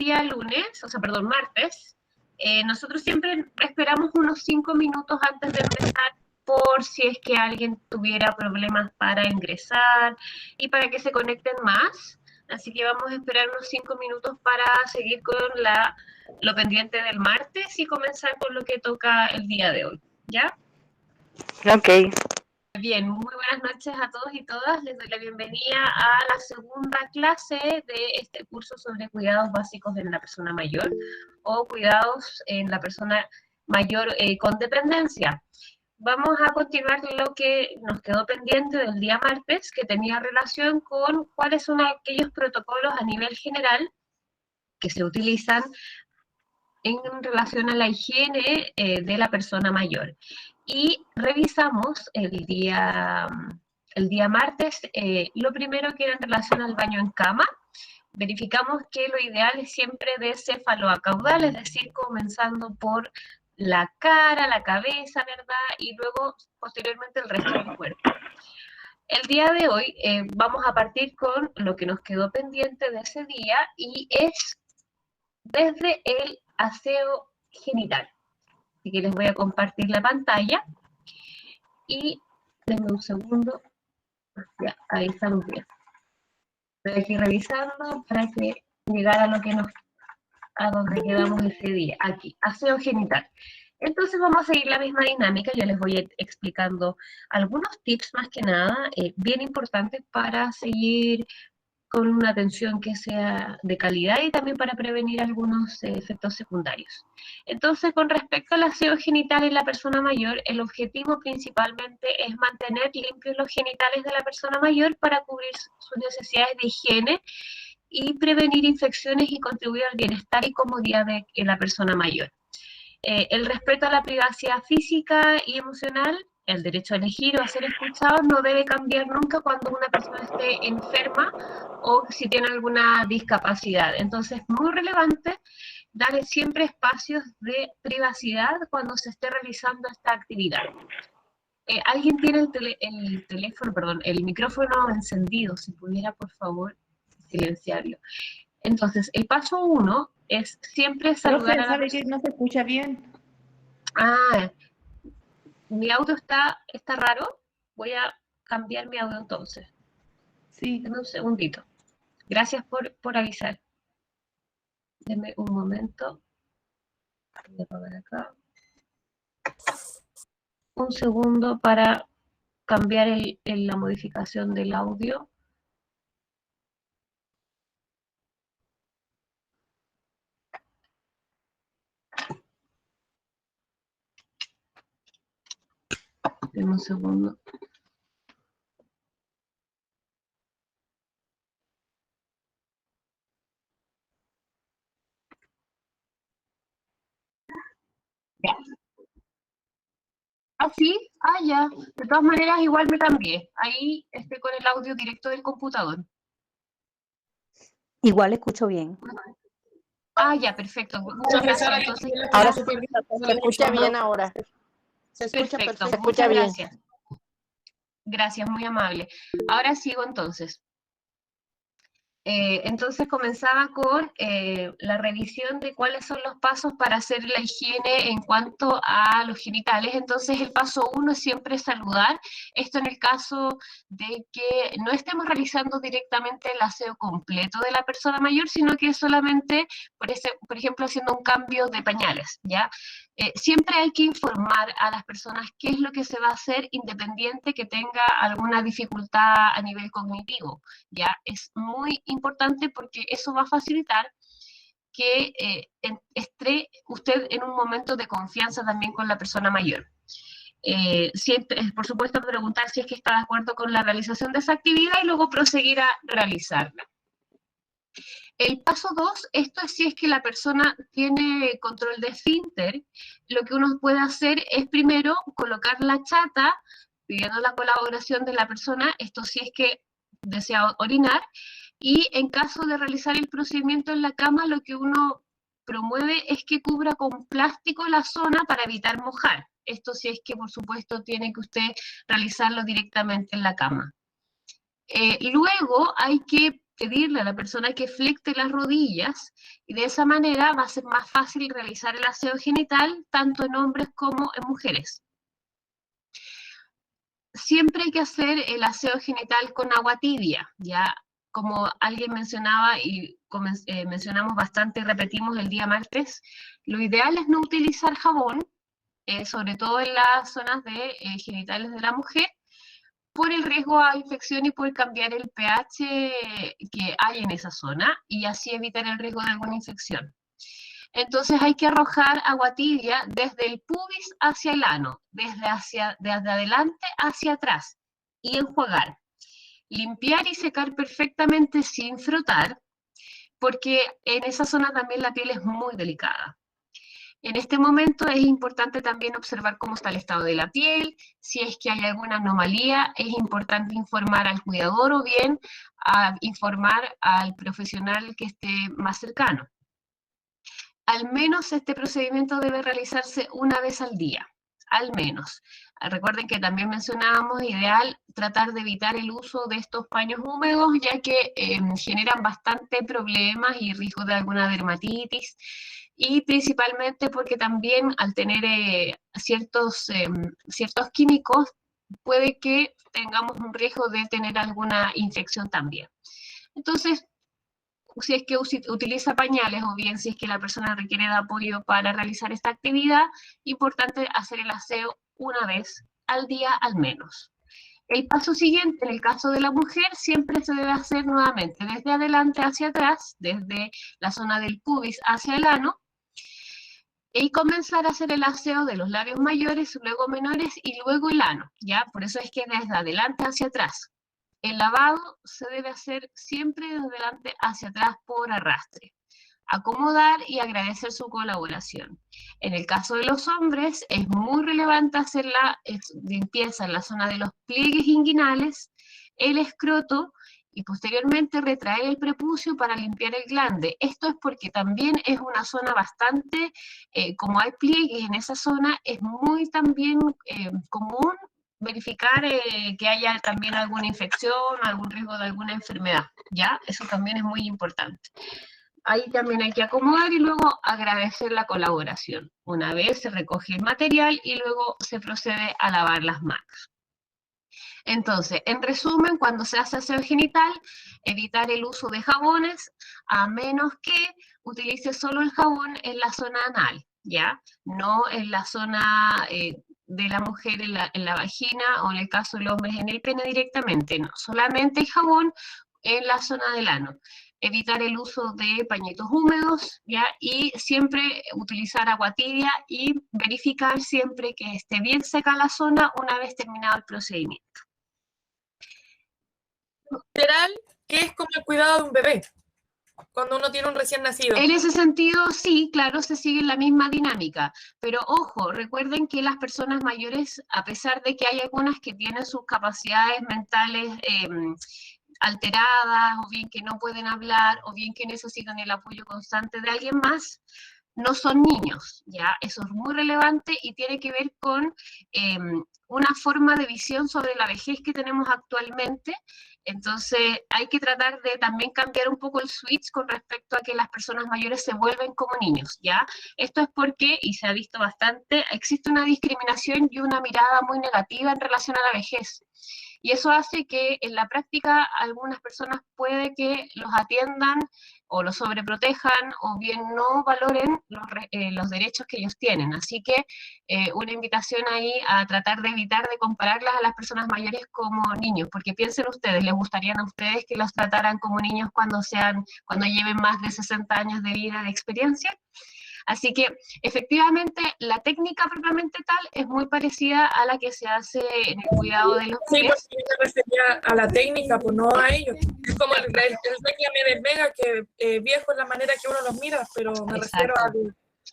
día lunes, o sea, perdón, martes, nosotros siempre esperamos unos 5 minutos antes de empezar por si es que alguien tuviera problemas para ingresar y para que se conecten más. Así que vamos a esperar unos 5 minutos para seguir con lo pendiente del martes y comenzar con lo que toca el día de hoy, ¿ya? Ok. Bien, muy buenas noches a todos y todas. Les doy la bienvenida a la segunda clase de este curso sobre cuidados básicos en la persona mayor o cuidados en la persona mayor con dependencia. Vamos a continuar lo que nos quedó pendiente del día martes, que tenía relación con cuáles son aquellos protocolos a nivel general que se utilizan en relación a la higiene de la persona mayor. Y revisamos el día martes lo primero que era en relación al baño en cama. Verificamos que lo ideal es siempre de cefaloacaudal, es decir, comenzando por la cara, la cabeza, ¿verdad? Y luego, posteriormente, el resto del cuerpo. El día de hoy vamos a partir con lo que nos quedó pendiente de ese día y es desde el aseo genital. Así que les voy a compartir la pantalla y denme un segundo. Ya, ahí estamos bien. Estoy aquí revisando para que llegara a donde quedamos ese día. Aquí, aseo genital. Entonces vamos a seguir la misma dinámica. Yo les voy explicando algunos tips más que nada, bien importantes para seguir con una atención que sea de calidad y también para prevenir algunos efectos secundarios. Entonces, con respecto al aseo genital en la persona mayor, el objetivo principalmente es mantener limpios los genitales de la persona mayor para cubrir sus necesidades de higiene y prevenir infecciones y contribuir al bienestar y comodidad de la persona mayor. El respeto a la privacidad física y emocional, el derecho a elegir o a ser escuchado no debe cambiar nunca cuando una persona esté enferma o si tiene alguna discapacidad. Entonces, es muy relevante darle siempre espacios de privacidad cuando se esté realizando esta actividad. ¿Alguien tiene el micrófono encendido? Si pudiera, por favor, silenciarlo. Entonces, el paso 1 es siempre saludar a la persona. ¿Sabe que no se escucha bien? Ah, mi audio está raro. Voy a cambiar mi audio entonces. Sí. Deme un segundito. Gracias por avisar. Deme un momento. Voy a apagar acá. Un segundo para cambiar la modificación del audio. Deme un segundo. Ya. ¿Ah, sí? Ah, ya. De todas maneras, igual me cambié. Ahí estoy con el audio directo del computador. Igual escucho bien. Ah, ya, perfecto. Muchas gracias. Entonces, Ahora se escucha bien ahora. Se escucha perfecto. perfecto. Muchas gracias. Gracias, muy amable. Ahora sigo entonces. Entonces comenzaba con la revisión de cuáles son los pasos para hacer la higiene en cuanto a los genitales. Entonces el paso 1 es siempre saludar. Esto en el caso de que no estemos realizando directamente el aseo completo de la persona mayor, sino que solamente, por ejemplo, haciendo un cambio de pañales, ¿ya? Siempre hay que informar a las personas qué es lo que se va a hacer independiente que tenga alguna dificultad a nivel cognitivo, ¿ya? Es muy importante porque eso va a facilitar que esté usted en un momento de confianza también con la persona mayor. Siempre, por supuesto, preguntar si es que está de acuerdo con la realización de esa actividad y luego proseguir a realizarla. El paso 2, esto es si es que la persona tiene control de esfínter, lo que uno puede hacer es primero colocar la chata, pidiendo la colaboración de la persona, esto si es que desea orinar, y en caso de realizar el procedimiento en la cama, lo que uno promueve es que cubra con plástico la zona para evitar mojar. Esto si es que, por supuesto, tiene que usted realizarlo directamente en la cama. Luego hay que pedirle a la persona que flecte las rodillas, y de esa manera va a ser más fácil realizar el aseo genital, tanto en hombres como en mujeres. Siempre hay que hacer el aseo genital con agua tibia, ya como alguien mencionaba y mencionamos bastante y repetimos el día martes, lo ideal es no utilizar jabón, sobre todo en las zonas de genitales de la mujer, por el riesgo a infección y por cambiar el pH que hay en esa zona, y así evitar el riesgo de alguna infección. Entonces hay que arrojar agua tibia desde el pubis hacia el ano, desde adelante hacia atrás, y enjuagar. Limpiar y secar perfectamente sin frotar, porque en esa zona también la piel es muy delicada. En este momento es importante también observar cómo está el estado de la piel, si es que hay alguna anomalía, es importante informar al cuidador o bien informar al profesional que esté más cercano. Al menos este procedimiento debe realizarse una vez al día, al menos. Recuerden que también mencionábamos, ideal tratar de evitar el uso de estos paños húmedos, ya que generan bastante problemas y riesgo de alguna dermatitis, y principalmente porque también al tener ciertos químicos, puede que tengamos un riesgo de tener alguna infección también. Entonces, si es que utiliza pañales o bien si es que la persona requiere de apoyo para realizar esta actividad, importante hacer el aseo una vez al día al menos. El paso siguiente, en el caso de la mujer, siempre se debe hacer nuevamente desde adelante hacia atrás, desde la zona del pubis hacia el ano, y comenzar a hacer el aseo de los labios mayores, luego menores y luego el ano, ¿ya? Por eso es que desde adelante hacia atrás. El lavado se debe hacer siempre desde adelante hacia atrás por arrastre. Acomodar y agradecer su colaboración. En el caso de los hombres, es muy relevante hacer la limpieza en la zona de los pliegues inguinales, el escroto, y posteriormente retraer el prepucio para limpiar el glande. Esto es porque también es una zona bastante, como hay pliegues en esa zona, es muy también común verificar que haya también alguna infección, algún riesgo de alguna enfermedad, ¿ya? Eso también es muy importante. Ahí también hay que acomodar y luego agradecer la colaboración. Una vez se recoge el material y luego se procede a lavar las manos. Entonces, en resumen, cuando se hace aseo genital, evitar el uso de jabones, a menos que utilice solo el jabón en la zona anal, ¿ya? No en la zona de la mujer en la vagina, o en el caso del hombre en el pene directamente, no. Solamente el jabón en la zona del ano. Evitar el uso de pañitos húmedos, ¿ya? Y siempre utilizar agua tibia y verificar siempre que esté bien seca la zona una vez terminado el procedimiento. Literal, que es como el cuidado de un bebé cuando uno tiene un recién nacido. En ese sentido, sí, claro, se sigue la misma dinámica, pero ojo, recuerden que las personas mayores, a pesar de que hay algunas que tienen sus capacidades mentales alteradas, o bien que no pueden hablar, o bien que necesitan el apoyo constante de alguien más, no son niños, ¿ya? Eso es muy relevante y tiene que ver con una forma de visión sobre la vejez que tenemos actualmente. Entonces hay que tratar de también cambiar un poco el switch con respecto a que las personas mayores se vuelven como niños, ¿ya? Esto es porque, y se ha visto bastante, existe una discriminación y una mirada muy negativa en relación a la vejez. Y eso hace que en la práctica algunas personas puede que los atiendan o los sobreprotejan o bien no valoren los derechos que ellos tienen. Así que una invitación ahí a tratar de evitar de compararlas a las personas mayores como niños, porque piensen ustedes, ¿les gustaría a ustedes que los trataran como niños cuando lleven más de 60 años de vida, de experiencia? Así que, efectivamente, la técnica propiamente tal es muy parecida a la que se hace en el cuidado de los bebés. Sí, porque yo me refería a la técnica, pues no a ellos. Es como el Benjamin Mega, que viejo es la manera que uno los mira, pero me refiero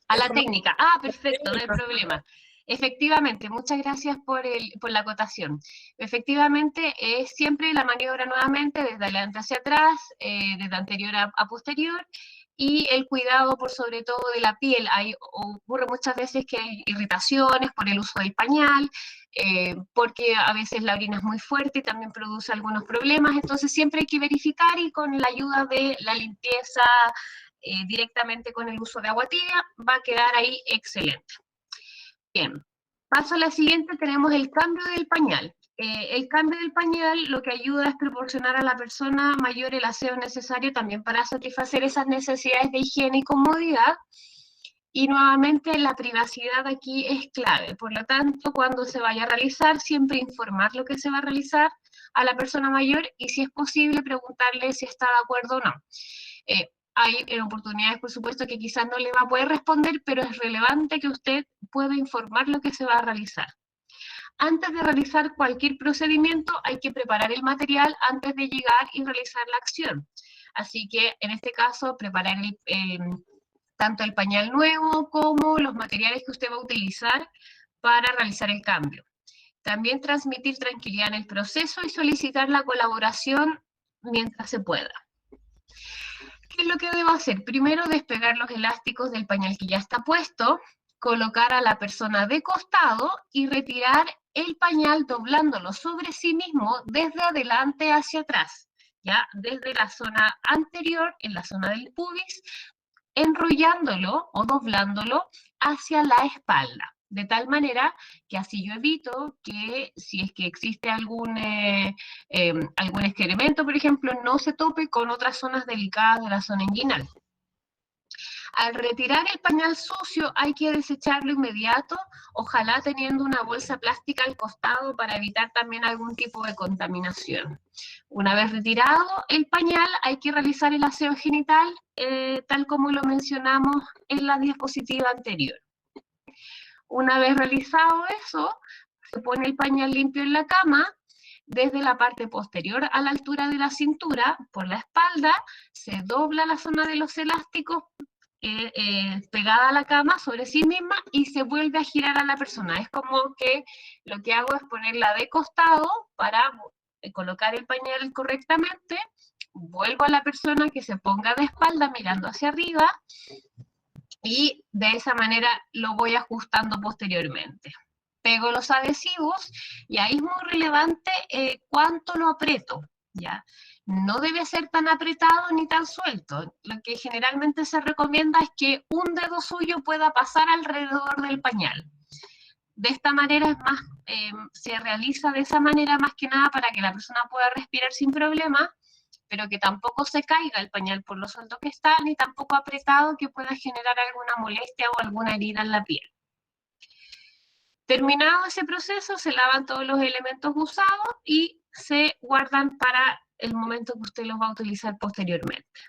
a la técnica. Ah, perfecto, no hay problema. Efectivamente, muchas gracias por la acotación. Efectivamente, es siempre la maniobra nuevamente desde adelante hacia atrás, desde anterior a posterior, y el cuidado por sobre todo de la piel. Ocurre muchas veces que hay irritaciones por el uso del pañal, porque a veces la orina es muy fuerte y también produce algunos problemas, entonces siempre hay que verificar y con la ayuda de la limpieza directamente con el uso de agua tibia va a quedar ahí excelente. Bien, paso a la siguiente, tenemos el cambio del pañal. El cambio del pañal lo que ayuda es proporcionar a la persona mayor el aseo necesario también para satisfacer esas necesidades de higiene y comodidad. Y nuevamente la privacidad aquí es clave. Por lo tanto, cuando se vaya a realizar, siempre informar lo que se va a realizar a la persona mayor y si es posible preguntarle si está de acuerdo o no. Hay oportunidades, por supuesto, que quizás no le va a poder responder, pero es relevante que usted pueda informar lo que se va a realizar. Antes de realizar cualquier procedimiento hay que preparar el material antes de llegar y realizar la acción. Así que en este caso preparar tanto el pañal nuevo como los materiales que usted va a utilizar para realizar el cambio. También transmitir tranquilidad en el proceso y solicitar la colaboración mientras se pueda. ¿Qué es lo que debo hacer? Primero despegar los elásticos del pañal que ya está puesto, colocar a la persona de costado y retirar el pañal doblándolo sobre sí mismo desde adelante hacia atrás, ya desde la zona anterior, en la zona del pubis, enrollándolo o doblándolo hacia la espalda, de tal manera que así yo evito que si es que existe algún excremento, por ejemplo, no se tope con otras zonas delicadas de la zona inguinal. Al retirar el pañal sucio hay que desecharlo inmediato, ojalá teniendo una bolsa plástica al costado para evitar también algún tipo de contaminación. Una vez retirado el pañal hay que realizar el aseo genital, tal como lo mencionamos en la diapositiva anterior. Una vez realizado eso, se pone el pañal limpio en la cama, desde la parte posterior a la altura de la cintura, por la espalda, se dobla la zona de los elásticos, pegada a la cama sobre sí misma y se vuelve a girar a la persona. Es como que lo que hago es ponerla de costado para colocar el pañal correctamente, vuelvo a la persona que se ponga de espalda mirando hacia arriba y de esa manera lo voy ajustando posteriormente. Pego los adhesivos y ahí es muy relevante cuánto lo aprieto, ¿ya? No debe ser tan apretado ni tan suelto. Lo que generalmente se recomienda es que un dedo suyo pueda pasar alrededor del pañal. De esta manera es más, se realiza de esa manera más que nada para que la persona pueda respirar sin problema, pero que tampoco se caiga el pañal por lo suelto que está, ni tampoco apretado que pueda generar alguna molestia o alguna herida en la piel. Terminado ese proceso, se lavan todos los elementos usados y se guardan para el momento que usted los va a utilizar posteriormente.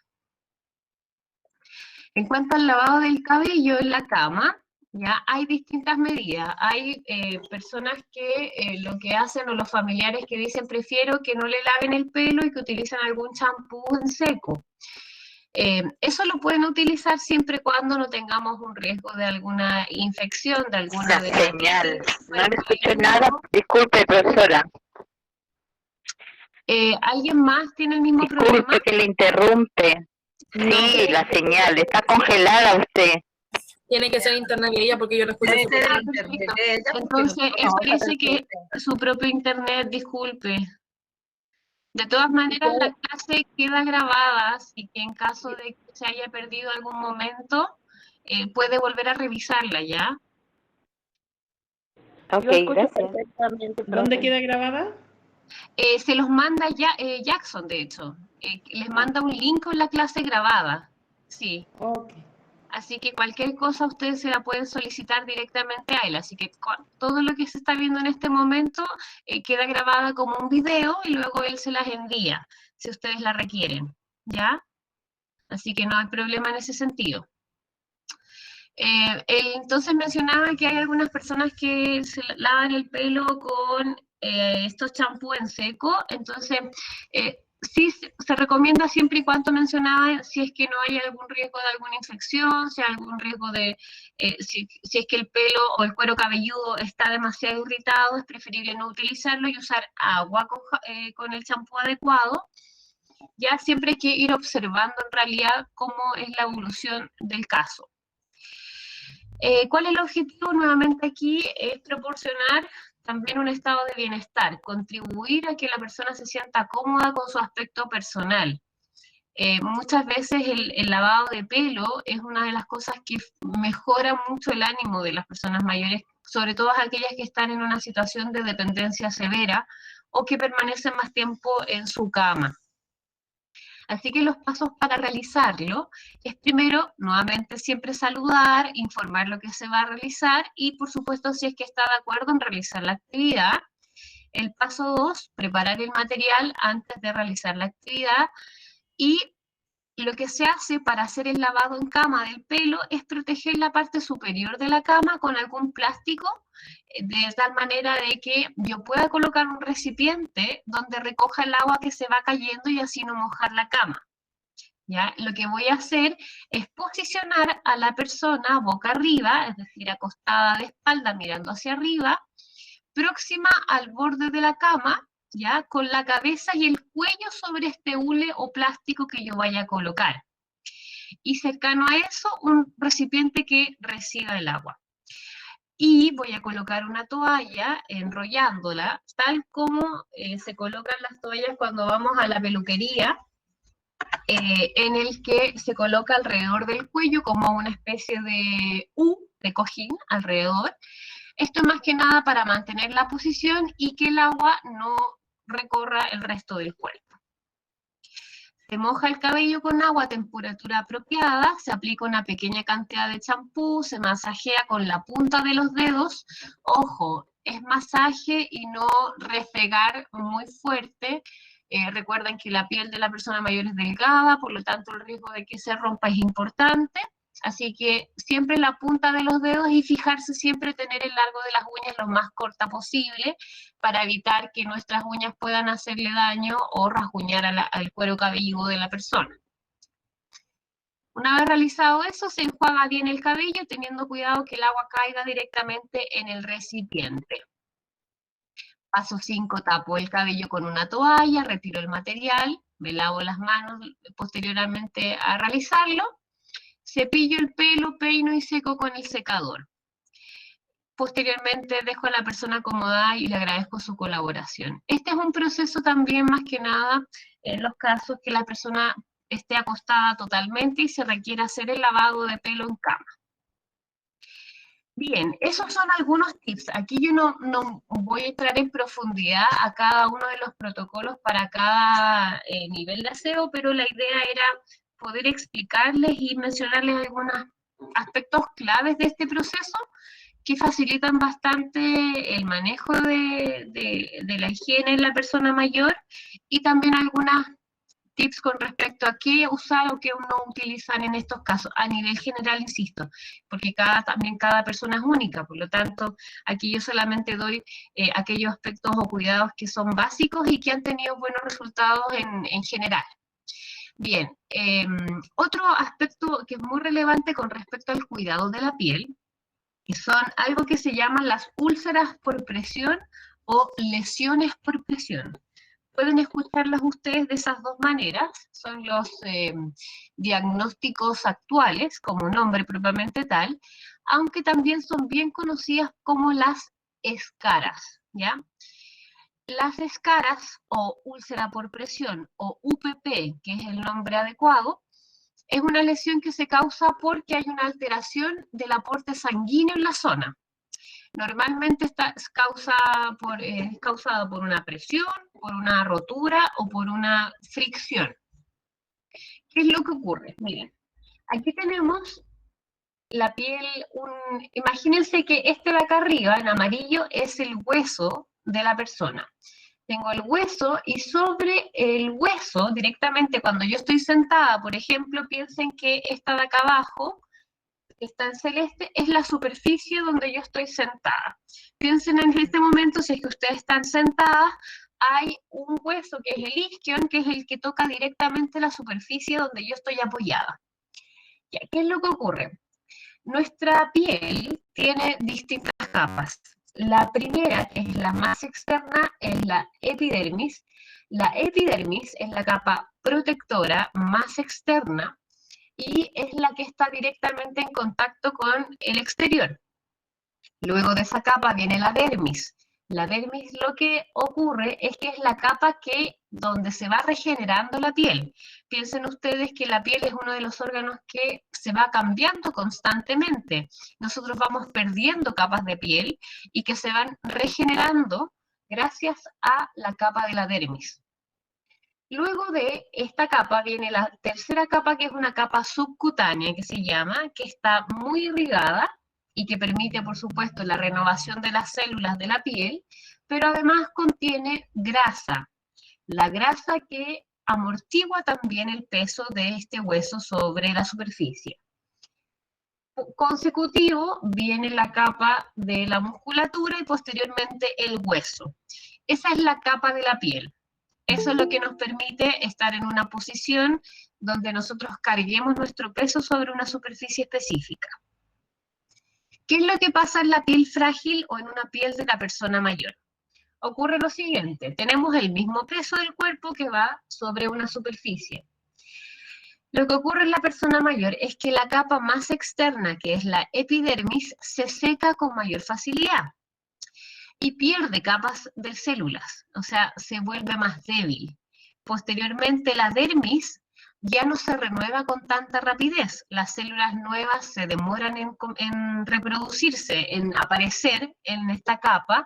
En cuanto al lavado del cabello en la cama, ya hay distintas medidas. Hay personas que lo que hacen, o los familiares que dicen prefiero que no le laven el pelo y que utilizan algún champú en seco. Eso lo pueden utilizar siempre y cuando no tengamos un riesgo de alguna infección, de alguna... La señal. No le escucho nada. Disculpe, profesora. ¿Alguien más tiene el mismo problema? Disculpe que le interrumpe. Sí, la señal. Está congelada usted. Tiene que ser internet de ella porque yo la escucho. Entonces, exprese que su propio internet, disculpe. De todas maneras, la clase queda grabada, así que en caso de que se haya perdido algún momento, puede volver a revisarla, ¿ya? Ok, gracias. ¿Dónde queda grabada? Se los manda ya, Jackson, de hecho. Les manda un link con la clase grabada. Sí. Okay. Así que cualquier cosa ustedes se la pueden solicitar directamente a él. Así que todo lo que se está viendo en este momento queda grabada como un video y luego él se las envía, si ustedes la requieren, ¿ya? Así que no hay problema en ese sentido. Entonces mencionaba que hay algunas personas que se lavan el pelo con estos champús en seco, entonces sí se recomienda siempre y cuando mencionaba si es que no hay algún riesgo de alguna infección, si hay algún riesgo de, si es que el pelo o el cuero cabelludo está demasiado irritado, es preferible no utilizarlo y usar agua con el champú adecuado. ya siempre hay que ir observando en realidad cómo es la evolución del caso. ¿Cuál es el objetivo? Nuevamente aquí es proporcionar también un estado de bienestar, contribuir a que la persona se sienta cómoda con su aspecto personal. Muchas veces el lavado de pelo es una de las cosas que mejora mucho el ánimo de las personas mayores, sobre todo aquellas que están en una situación de dependencia severa o que permanecen más tiempo en su cama. Así que los pasos para realizarlo es primero, nuevamente, siempre saludar, informar lo que se va a realizar y, por supuesto, si es que está de acuerdo en realizar la actividad. El paso 2, preparar el material antes de realizar la actividad. Y lo que se hace para hacer el lavado en cama del pelo es proteger la parte superior de la cama con algún plástico, de tal manera de que yo pueda colocar un recipiente donde recoja el agua que se va cayendo y así no mojar la cama. ¿Ya? Lo que voy a hacer es posicionar a la persona boca arriba, es decir, acostada de espalda mirando hacia arriba, próxima al borde de la cama, ¿ya? Con la cabeza y el cuello sobre este hule o plástico que yo vaya a colocar. Y cercano a eso, un recipiente que reciba el agua. Y voy a colocar una toalla enrollándola, tal como se colocan las toallas cuando vamos a la peluquería, en el que se coloca alrededor del cuello como una especie de U, de cojín alrededor. Esto más que nada para mantener la posición y que el agua no recorra el resto del cuerpo. Se moja el cabello con agua a temperatura apropiada, se aplica una pequeña cantidad de champú, se masajea con la punta de los dedos. Ojo, es masaje y no refregar muy fuerte. Recuerden que la piel de la persona mayor es delgada, por lo tanto el riesgo de que se rompa es importante. Así que siempre la punta de los dedos y fijarse siempre tener el largo de las uñas lo más corta posible para evitar que nuestras uñas puedan hacerle daño o rasguñar al cuero cabelludo de la persona. Una vez realizado eso, se enjuaga bien el cabello teniendo cuidado que el agua caiga directamente en el recipiente. Paso 5, tapo el cabello con una toalla, retiro el material, me lavo las manos posteriormente a realizarlo. Cepillo el pelo, peino y seco con el secador. Posteriormente dejo a la persona acomodada y le agradezco su colaboración. Este es un proceso también más que nada en los casos que la persona esté acostada totalmente y se requiere hacer el lavado de pelo en cama. Bien, esos son algunos tips. Aquí yo no voy a entrar en profundidad a cada uno de los protocolos para cada nivel de aseo, pero la idea era poder explicarles y mencionarles algunos aspectos claves de este proceso que facilitan bastante el manejo de la higiene en la persona mayor y también algunos tips con respecto a qué usar o qué no utilizar en estos casos, a nivel general, insisto, porque también cada persona es única, por lo tanto, aquí yo solamente doy aquellos aspectos o cuidados que son básicos y que han tenido buenos resultados en general. Bien, otro aspecto que es muy relevante con respecto al cuidado de la piel, que son algo que se llaman las úlceras por presión o lesiones por presión. Pueden escucharlas ustedes de esas dos maneras, son los diagnósticos actuales, como nombre propiamente tal, aunque también son bien conocidas como las escaras, ¿ya? Las escaras o úlcera por presión o UPP, que es el nombre adecuado, es una lesión que se causa porque hay una alteración del aporte sanguíneo en la zona. Normalmente es causada por una presión, por una rotura o por una fricción. ¿Qué es lo que ocurre? Miren, aquí tenemos la piel, imagínense que este de acá arriba, en amarillo, es el hueso de la persona. Tengo el hueso y sobre el hueso, directamente cuando yo estoy sentada, por ejemplo, piensen que esta de acá abajo, que está en celeste, es la superficie donde yo estoy sentada. Piensen en este momento, si es que ustedes están sentadas, hay un hueso que es el isquion, que es el que toca directamente la superficie donde yo estoy apoyada. ¿Ya? ¿Qué es lo que ocurre? Nuestra piel tiene distintas capas. La primera, que es la más externa, es la epidermis. La epidermis es la capa protectora más externa y es la que está directamente en contacto con el exterior. Luego de esa capa viene la dermis. La dermis, lo que ocurre es que es la capa donde se va regenerando la piel. Piensen ustedes que la piel es uno de los órganos que se va cambiando constantemente. Nosotros vamos perdiendo capas de piel y que se van regenerando gracias a la capa de la dermis. Luego de esta capa viene la tercera capa, que es una capa subcutánea, que se llama, que está muy irrigada y que permite, por supuesto, la renovación de las células de la piel, pero además contiene grasa. La grasa que amortigua también el peso de este hueso sobre la superficie. Consecutivo viene la capa de la musculatura y posteriormente el hueso. Esa es la capa de la piel. Eso es lo que nos permite estar en una posición donde nosotros carguemos nuestro peso sobre una superficie específica. ¿Qué es lo que pasa en la piel frágil o en una piel de la persona mayor? Ocurre lo siguiente, tenemos el mismo peso del cuerpo que va sobre una superficie. Lo que ocurre en la persona mayor es que la capa más externa, que es la epidermis, se seca con mayor facilidad y pierde capas de células, o sea, se vuelve más débil. Posteriormente, la dermis ya no se renueva con tanta rapidez. Las células nuevas se demoran en reproducirse, en aparecer en esta capa.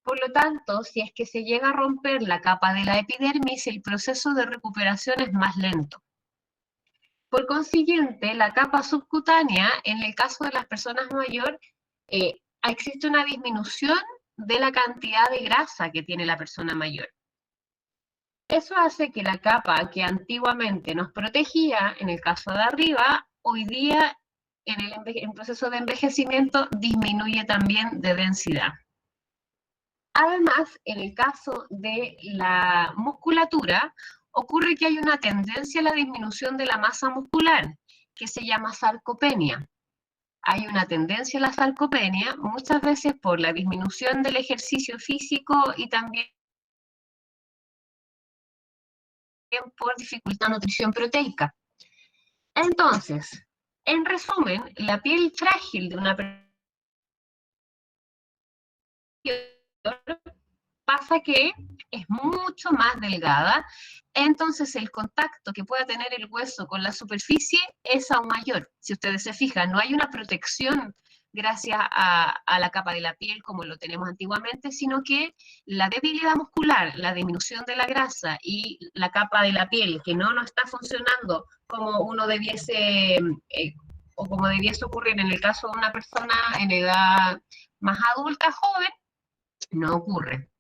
Por lo tanto, si es que se llega a romper la capa de la epidermis, el proceso de recuperación es más lento. Por consiguiente, la capa subcutánea, en el caso de las personas mayores, existe una disminución de la cantidad de grasa que tiene la persona mayor. Eso hace que la capa que antiguamente nos protegía, en el caso de arriba, hoy día en el proceso de envejecimiento disminuye también de densidad. Además, en el caso de la musculatura, ocurre que hay una tendencia a la disminución de la masa muscular, que se llama sarcopenia. Hay una tendencia a la sarcopenia, muchas veces por la disminución del ejercicio físico y también por dificultad de nutrición proteica. Entonces, en resumen, la piel frágil de una persona pasa que es mucho más delgada, entonces el contacto que pueda tener el hueso con la superficie es aún mayor. Si ustedes se fijan, no hay una protección gracias a la capa de la piel como lo tenemos antiguamente, sino que la debilidad muscular, la disminución de la grasa y la capa de la piel que no está funcionando como uno debiese, o como debiese ocurrir en el caso de una persona en edad más adulta, joven, no ocurre.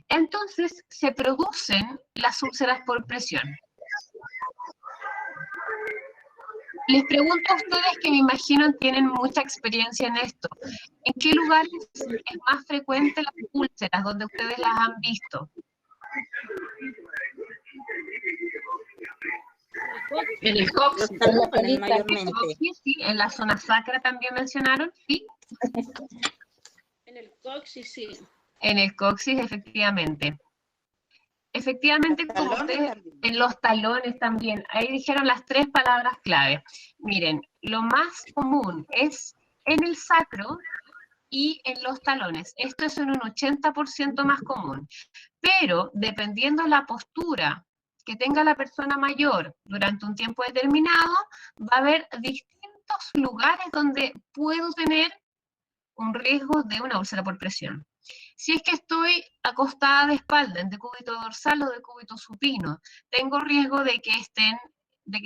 Entonces se producen las úlceras por presión. Les pregunto a ustedes, que me imagino tienen mucha experiencia en esto, ¿en qué lugares es más frecuente las úlceras, donde ustedes las han visto? En el coxis, sí, en la zona sacra también mencionaron, ¿sí? En el coxis, sí. En el coxis, efectivamente. Efectivamente, como ustedes, en los talones también. Ahí dijeron las tres palabras clave. Miren, lo más común es en el sacro y en los talones. Esto es en un 80% más común. Pero, dependiendo de la postura que tenga la persona mayor durante un tiempo determinado, va a haber distintos lugares donde puedo tener un riesgo de una úlcera por presión. Si es que estoy acostada de espalda, en decúbito dorsal o decúbito supino, tengo riesgo de que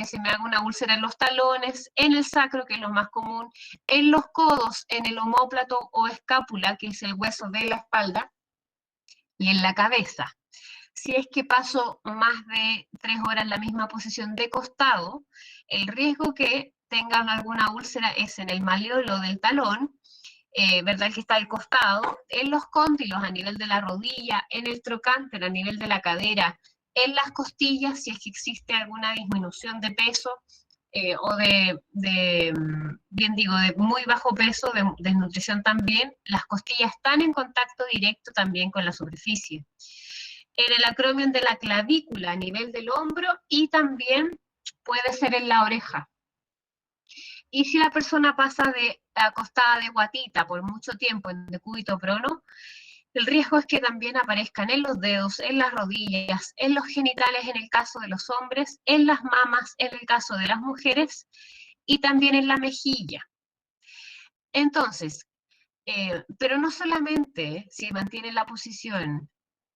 se me haga una úlcera en los talones, en el sacro, que es lo más común, en los codos, en el omóplato o escápula, que es el hueso de la espalda, y en la cabeza. Si es que paso más de 3 horas en la misma posición de costado, el riesgo que tengan alguna úlcera es en el maleolo del talón, ¿verdad? El que está al costado, en los cóndilos a nivel de la rodilla, en el trocánter a nivel de la cadera, en las costillas, si es que existe alguna disminución de peso bien digo, de muy bajo peso, de desnutrición también, las costillas están en contacto directo también con la superficie. En el acromion de la clavícula a nivel del hombro y también puede ser en la oreja. Y si la persona pasa de acostada de guatita por mucho tiempo en decúbito prono, el riesgo es que también aparezcan en los dedos, en las rodillas, en los genitales en el caso de los hombres, en las mamas en el caso de las mujeres y también en la mejilla. Entonces, pero no solamente si mantiene la posición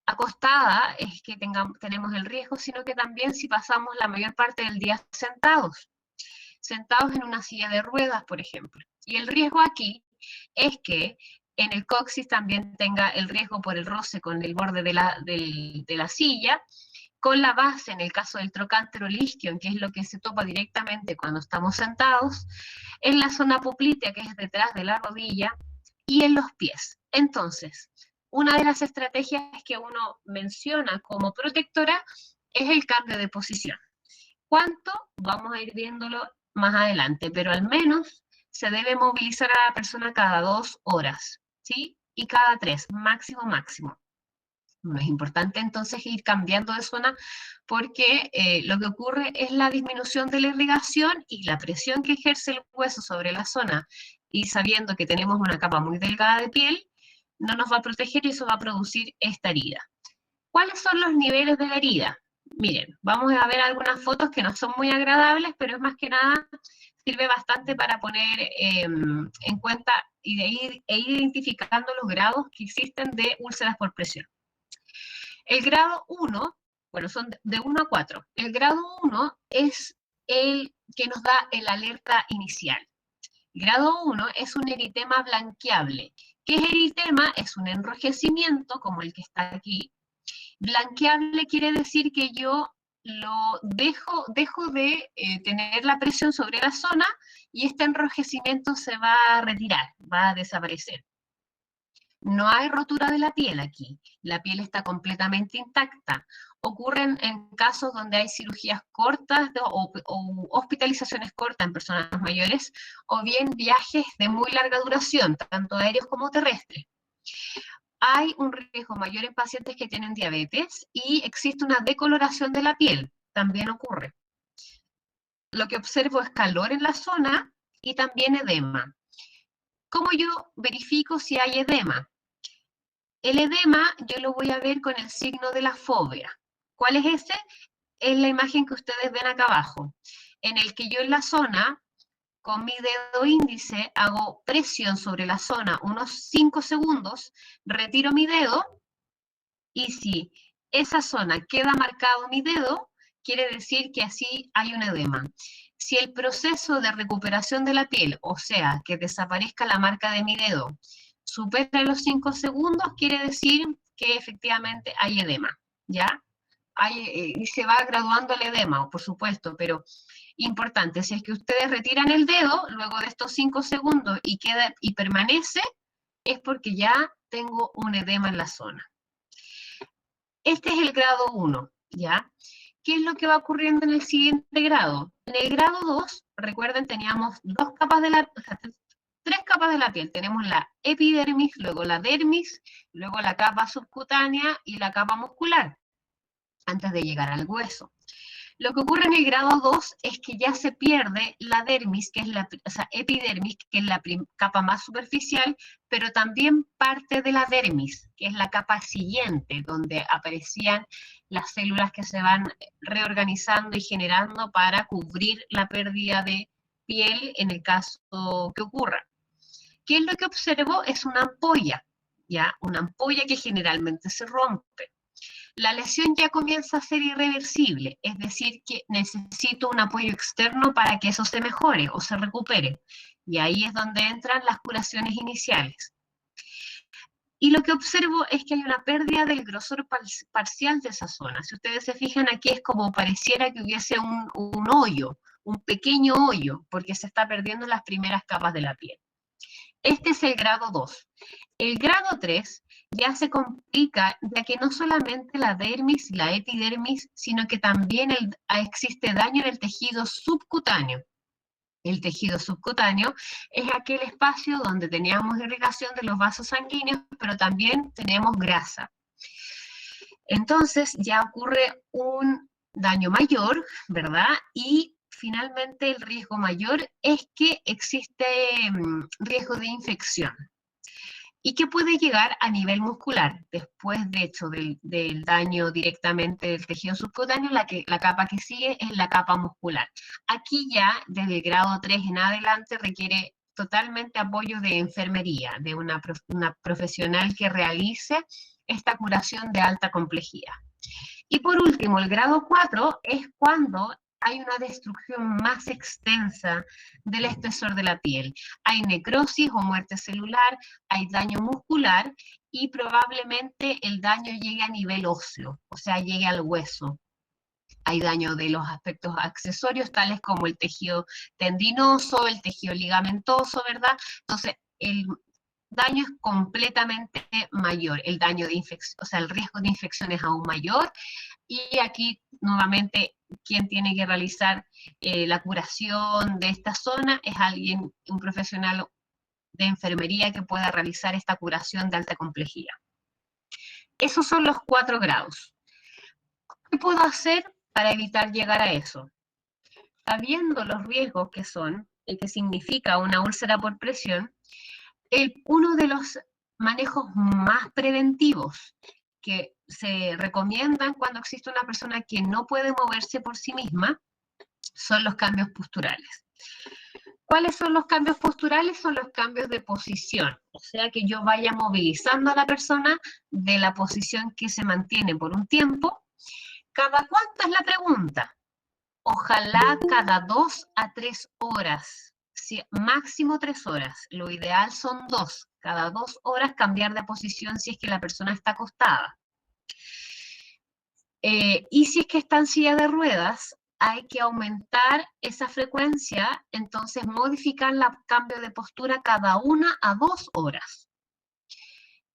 acostada es que tenemos el riesgo, sino que también si pasamos la mayor parte del día sentados en una silla de ruedas, por ejemplo. Y el riesgo aquí es que en el coxis también tenga el riesgo por el roce con el borde de la silla, con la base, en el caso del trocánter o el isquion, que es lo que se topa directamente cuando estamos sentados, en la zona poplitea, que es detrás de la rodilla, y en los pies. Entonces, una de las estrategias que uno menciona como protectora es el cambio de posición. ¿Cuánto? Vamos a ir viéndolo más adelante, pero al menos se debe movilizar a la persona cada 2 horas, ¿sí? Y cada 3, máximo. No es importante entonces ir cambiando de zona porque lo que ocurre es la disminución de la irrigación y la presión que ejerce el hueso sobre la zona, y sabiendo que tenemos una capa muy delgada de piel, no nos va a proteger y eso va a producir esta herida. ¿Cuáles son los niveles de la herida? Miren, vamos a ver algunas fotos que no son muy agradables, pero es más que nada, sirve bastante para poner en cuenta e ir identificando los grados que existen de úlceras por presión. El grado 1, bueno, son de 1 a 4. El grado 1 es el que nos da el alerta inicial. El grado 1 es un eritema blanqueable. ¿Qué es eritema? Es un enrojecimiento, como el que está aquí. Blanqueable quiere decir que yo lo dejo de tener la presión sobre la zona y este enrojecimiento se va a retirar, va a desaparecer. No hay rotura de la piel aquí, la piel está completamente intacta. Ocurren en casos donde hay cirugías cortas o hospitalizaciones cortas en personas mayores, o bien viajes de muy larga duración, tanto aéreos como terrestres. Hay un riesgo mayor en pacientes que tienen diabetes y existe una decoloración de la piel, también ocurre. Lo que observo es calor en la zona y también edema. ¿Cómo yo verifico si hay edema? El edema yo lo voy a ver con el signo de la fobia. ¿Cuál es ese? Es la imagen que ustedes ven acá abajo, en el que yo en la zona, con mi dedo índice, hago presión sobre la zona unos 5 segundos, retiro mi dedo, y si esa zona queda marcado mi dedo, quiere decir que así hay un edema. Si el proceso de recuperación de la piel, o sea, que desaparezca la marca de mi dedo, supera los 5 segundos, quiere decir que efectivamente hay edema, ¿ya? Y se va graduando el edema, por supuesto, pero importante, si es que ustedes retiran el dedo luego de estos 5 segundos y permanece, es porque ya tengo un edema en la zona. Este es el grado 1, ¿ya? ¿Qué es lo que va ocurriendo en el siguiente grado? En el grado 2, recuerden, teníamos 3 capas de la piel. Tenemos la epidermis, luego la dermis, luego la capa subcutánea y la capa muscular, antes de llegar al hueso. Lo que ocurre en el grado 2 es que ya se pierde la dermis, que es epidermis, que es la capa más superficial, pero también parte de la dermis, que es la capa siguiente, donde aparecían las células que se van reorganizando y generando para cubrir la pérdida de piel en el caso que ocurra. ¿Qué es lo que observo? Es una ampolla, ¿ya? Una ampolla que generalmente se rompe. La lesión ya comienza a ser irreversible, es decir, que necesito un apoyo externo para que eso se mejore o se recupere. Y ahí es donde entran las curaciones iniciales. Y lo que observo es que hay una pérdida del grosor parcial de esa zona. Si ustedes se fijan, aquí es como pareciera que hubiese un hoyo, un pequeño hoyo, porque se está perdiendo las primeras capas de la piel. Este es el grado 2. El grado 3 ya se complica, ya que no solamente la dermis y la epidermis, sino que también existe daño en el tejido subcutáneo. El tejido subcutáneo es aquel espacio donde teníamos irrigación de los vasos sanguíneos, pero también tenemos grasa. Entonces ya ocurre un daño mayor, ¿verdad? Y finalmente el riesgo mayor es que existe riesgo de infección y que puede llegar a nivel muscular. Después, de hecho, del daño directamente del tejido subcutáneo, la capa que sigue es la capa muscular. Aquí ya, desde el grado 3 en adelante, requiere totalmente apoyo de enfermería, de una profesional que realice esta curación de alta complejidad. Y por último, el grado 4 es cuando hay una destrucción más extensa del espesor de la piel. Hay necrosis o muerte celular, hay daño muscular y probablemente el daño llegue a nivel óseo, o sea, llegue al hueso. Hay daño de los aspectos accesorios, tales como el tejido tendinoso, el tejido ligamentoso, ¿verdad? Entonces, el daño es completamente mayor, el daño de infección, o sea, el riesgo de infección es aún mayor. Y aquí, nuevamente, quien tiene que realizar la curación de esta zona es alguien, un profesional de enfermería que pueda realizar esta curación de alta complejidad. Esos son los 4 grados. ¿Qué puedo hacer para evitar llegar a eso? Sabiendo los riesgos que son, y que significa una úlcera por presión, uno de los manejos más preventivos que se recomiendan cuando existe una persona que no puede moverse por sí misma son los cambios posturales. ¿Cuáles son los cambios posturales? Son los cambios de posición, o sea que yo vaya movilizando a la persona de la posición que se mantiene por un tiempo. ¿Cada cuánto es la pregunta? Ojalá cada 2 a 3 horas, máximo 3 horas, lo ideal son 2, cada 2 horas cambiar de posición si es que la persona está acostada. Y si es que está en silla de ruedas, hay que aumentar esa frecuencia, entonces modificar el cambio de postura cada 1 a 2 horas.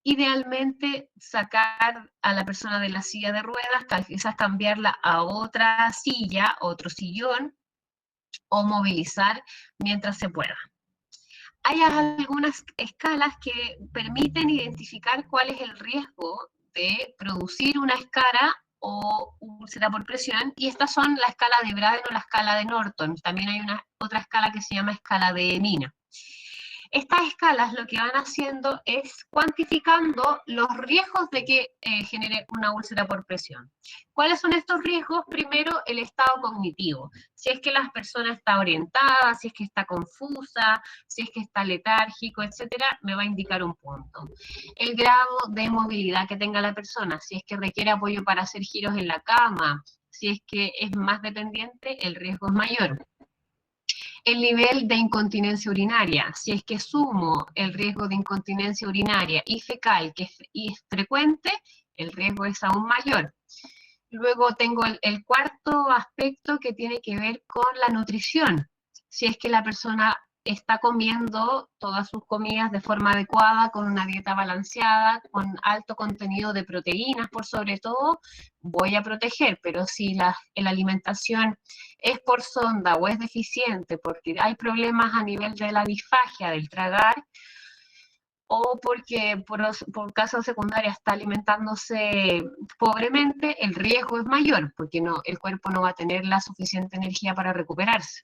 Idealmente sacar a la persona de la silla de ruedas, quizás cambiarla a otra silla, otro sillón, o movilizar mientras se pueda. Hay algunas escalas que permiten identificar cuál es el riesgo de producir una escara o úlcera por presión, y estas son la escala de Braden o la escala de Norton. También hay otra escala que se llama escala de Mina. Estas escalas lo que van haciendo es cuantificando los riesgos de que genere una úlcera por presión. ¿Cuáles son estos riesgos? Primero, el estado cognitivo. Si es que la persona está orientada, si es que está confusa, si es que está letárgico, etcétera, me va a indicar un punto. El grado de movilidad que tenga la persona, si es que requiere apoyo para hacer giros en la cama, si es que es más dependiente, el riesgo es mayor. El nivel de incontinencia urinaria, si es que sumo el riesgo de incontinencia urinaria y fecal, que es frecuente, el riesgo es aún mayor. Luego tengo el cuarto aspecto que tiene que ver con la nutrición. Si es que la persona está comiendo todas sus comidas de forma adecuada, con una dieta balanceada, con alto contenido de proteínas por sobre todo, voy a proteger. Pero si la alimentación es por sonda o es deficiente porque hay problemas a nivel de la disfagia, del tragar, o porque por causas secundarias está alimentándose pobremente, el riesgo es mayor, porque el cuerpo no va a tener la suficiente energía para recuperarse.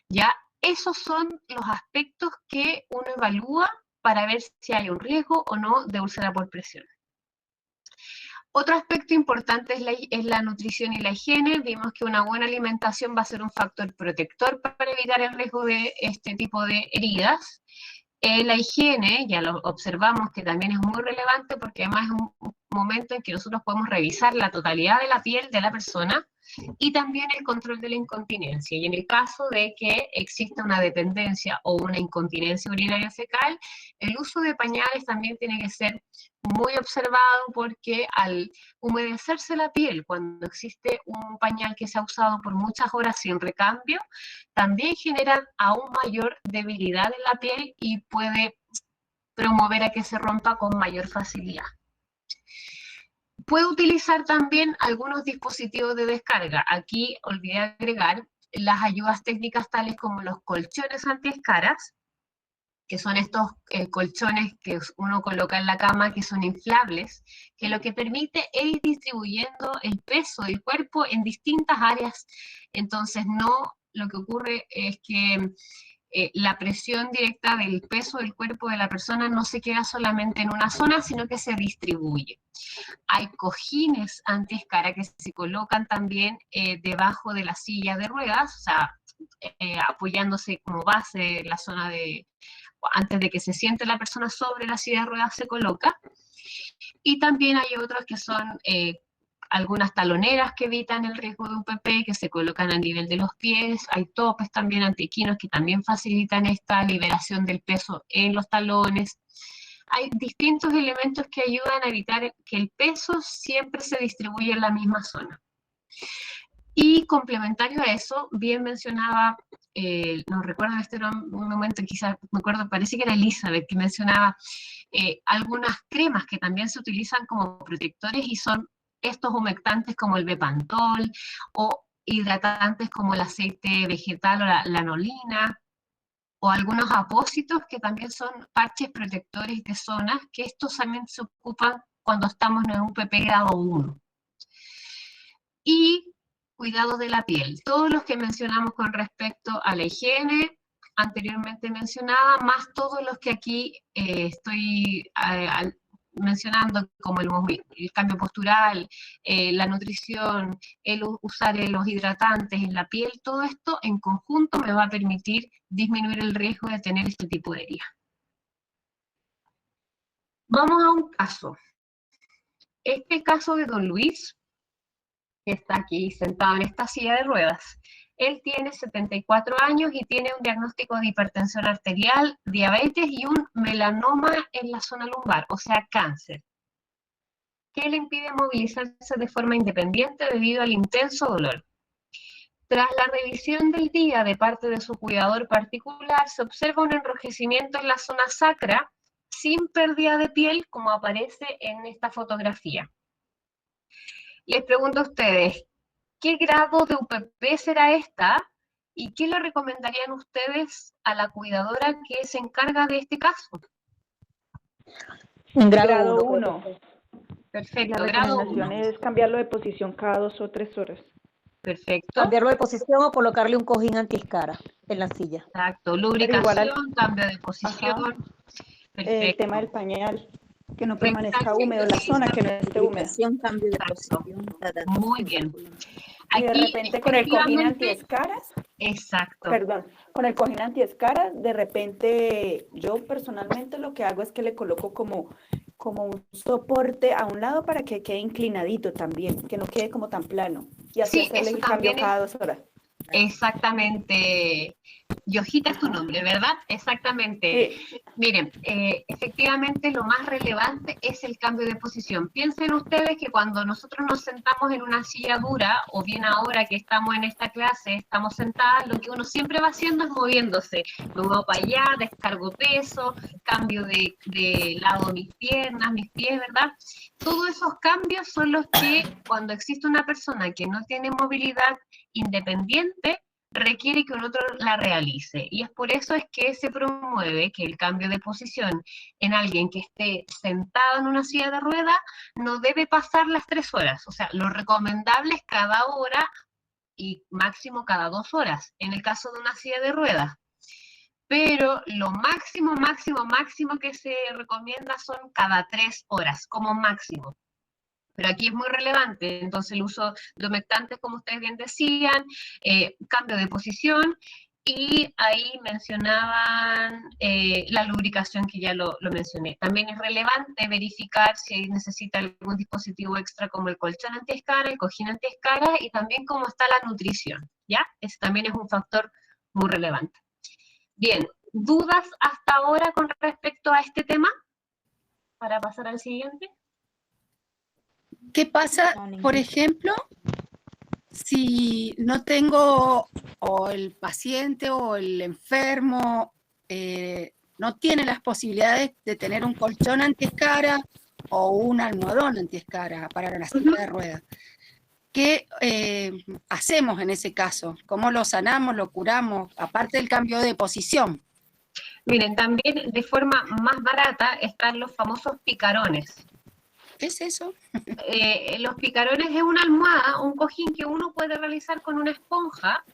Ya, esos son los aspectos que uno evalúa para ver si hay un riesgo o no de úlcera por presión. Otro aspecto importante es la nutrición y la higiene. Vimos que una buena alimentación va a ser un factor protector para evitar el riesgo de este tipo de heridas. La higiene, ya lo observamos que también es muy relevante porque además es un momento en que nosotros podemos revisar la totalidad de la piel de la persona y también el control de la incontinencia. Y en el caso de que exista una dependencia o una incontinencia urinaria fecal, el uso de pañales también tiene que ser muy observado porque al humedecerse la piel, cuando existe un pañal que se ha usado por muchas horas sin recambio, también genera aún mayor debilidad en la piel y puede promover a que se rompa con mayor facilidad. Puedo utilizar también algunos dispositivos de descarga. Aquí olvidé agregar las ayudas técnicas tales como los colchones antiescaras, que son estos colchones que uno coloca en la cama, que son inflables, que lo que permite es ir distribuyendo el peso del cuerpo en distintas áreas. Entonces, no, lo que ocurre es que la presión directa del peso del cuerpo de la persona no se queda solamente en una zona, sino que se distribuye. Hay cojines antiescara que se colocan también debajo de la silla de ruedas, o sea, apoyándose como base en la zona de, antes de que se siente la persona sobre la silla de ruedas se coloca. Y también hay otros que son algunas taloneras que evitan el riesgo de un PP, que se colocan a nivel de los pies. Hay topes también antiequinos que también facilitan esta liberación del peso en los talones. Hay distintos elementos que ayudan a evitar que el peso siempre se distribuya en la misma zona. Y complementario a eso, bien mencionaba, no recuerdo, este era un momento, quizás me acuerdo, parece que era Elizabeth, que mencionaba algunas cremas que también se utilizan como protectores y son estos humectantes como el Bepantol o hidratantes como el aceite vegetal o la lanolina, o algunos apósitos que también son parches protectores de zonas, que estos también se ocupan cuando estamos en un PP grado 1. Y cuidado de la piel, todos los que mencionamos con respecto a la higiene, anteriormente mencionada, más todos los que aquí estoy mencionando, como el cambio postural, la nutrición, el usar los hidratantes en la piel, todo esto en conjunto me va a permitir disminuir el riesgo de tener este tipo de heridas. Vamos a un caso. Este caso de don Luis, que está aquí sentado en esta silla de ruedas. Él tiene 74 años y tiene un diagnóstico de hipertensión arterial, diabetes y un melanoma en la zona lumbar, o sea, cáncer, que le impide movilizarse de forma independiente debido al intenso dolor. Tras la revisión del día de parte de su cuidador particular, se observa un enrojecimiento en la zona sacra sin pérdida de piel, como aparece en esta fotografía. Les pregunto a ustedes, ¿qué grado de UPP será esta? ¿Y qué le recomendarían ustedes a la cuidadora que se encarga de este caso? En Grado 1. Perfecto, La grado recomendación 1. es cambiarlo de posición cada 2 o 3 horas. Perfecto. Cambiarlo de posición o colocarle un cojín antiescara en la silla. Exacto, Pero lubricación, igual cambio de posición. el Perfecto. tema del pañal, que no permanezca Exacto, húmedo, la zona que no esté húmeda. Cambio de Exacto. posición. Muy bien. Y de repente con el cojín antiescaras, exacto. perdón, con el cojín antiescaras, de repente yo personalmente lo que hago es que le coloco como un soporte a un lado para que quede inclinadito también, que no quede como tan plano. Y así Sí, hacerle eso el cambio también es cada 2 horas. exactamente. Yojita es tu nombre, ¿verdad? Exactamente. Sí. Miren, efectivamente lo más relevante es el cambio de posición. Piensen ustedes que cuando nosotros nos sentamos en una silla dura, o bien ahora que estamos en esta clase, estamos sentadas, lo que uno siempre va haciendo es moviéndose. Me muevo para allá, descargo peso, cambio de lado mis piernas, mis pies, ¿verdad? Todos esos cambios son los que cuando existe una persona que no tiene movilidad independiente, requiere que un otro la realice. Y es por eso es que se promueve que el cambio de posición en alguien que esté sentado en una silla de ruedas no debe pasar las 3 horas. O sea, lo recomendable es cada hora y máximo cada 2 horas, en el caso de una silla de ruedas. Pero lo máximo que se recomienda son cada 3 horas, como máximo. Pero aquí es muy relevante, entonces el uso de humectantes, como ustedes bien decían, cambio de posición, y ahí mencionaban la lubricación, que ya lo mencioné. También es relevante verificar si necesita algún dispositivo extra como el colchón antiescara, el cojín antiescara, y también cómo está la nutrición, ¿ya? Ese también es un factor muy relevante. Bien, ¿dudas hasta ahora con respecto a este tema? Para pasar al siguiente. ¿Qué pasa, por ejemplo, si no tengo, o el paciente o el enfermo no tiene las posibilidades de tener un colchón antiescara o un almohadón antiescara para la silla de ruedas? ¿qué hacemos en ese caso? ¿Cómo lo sanamos, lo curamos? Aparte del cambio de posición. Miren, también de forma más barata están los famosos picarones. ¿Qué es eso? Los picarones es una almohada, un cojín que uno puede realizar con una esponja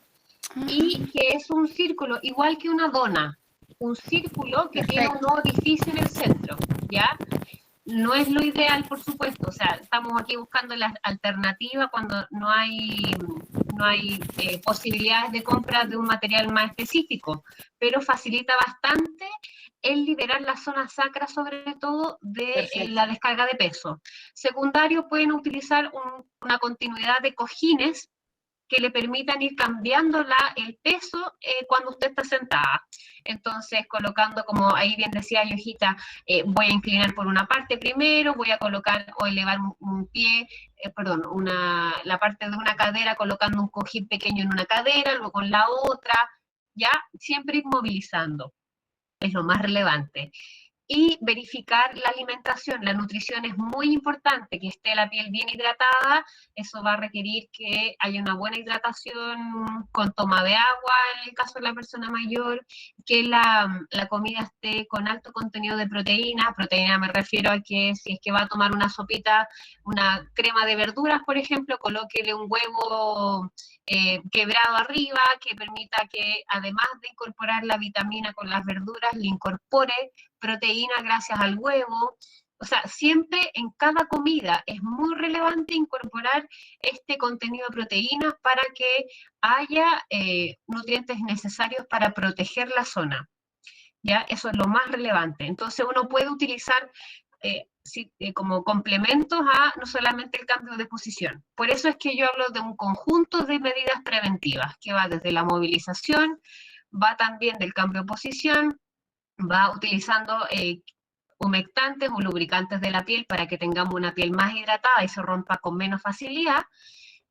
y que es un círculo, igual que una dona, un círculo que tiene un orificio en el centro, ¿ya? No es lo ideal, por supuesto, o sea, estamos aquí buscando la alternativa cuando no hay posibilidades de compra de un material más específico, pero facilita bastante el liberar la zona sacra, sobre todo de la descarga de peso. Secundario, pueden utilizar una continuidad de cojines que le permitan ir cambiando el peso cuando usted está sentada. Entonces, colocando, como ahí bien decía Yojita, voy a inclinar por una parte primero, voy a colocar o elevar un pie, la parte de una cadera colocando un cojín pequeño en una cadera, luego con la otra, ya, siempre ir movilizando. Es lo más relevante. Y verificar la alimentación, la nutrición es muy importante, que esté la piel bien hidratada, eso va a requerir que haya una buena hidratación con toma de agua, en el caso de la persona mayor, que la comida esté con alto contenido de proteína me refiero a que si es que va a tomar una sopita, una crema de verduras, por ejemplo, colóquele un huevo quebrado arriba, que permita que además de incorporar la vitamina con las verduras, le incorpore proteína gracias al huevo. O sea, siempre en cada comida es muy relevante incorporar este contenido de proteínas para que haya nutrientes necesarios para proteger la zona. ¿Ya? Eso es lo más relevante. Entonces uno puede utilizar como complementos a no solamente el cambio de posición. Por eso es que yo hablo de un conjunto de medidas preventivas, que va desde la movilización, va también del cambio de posición, va utilizando humectantes o lubricantes de la piel para que tengamos una piel más hidratada y se rompa con menos facilidad,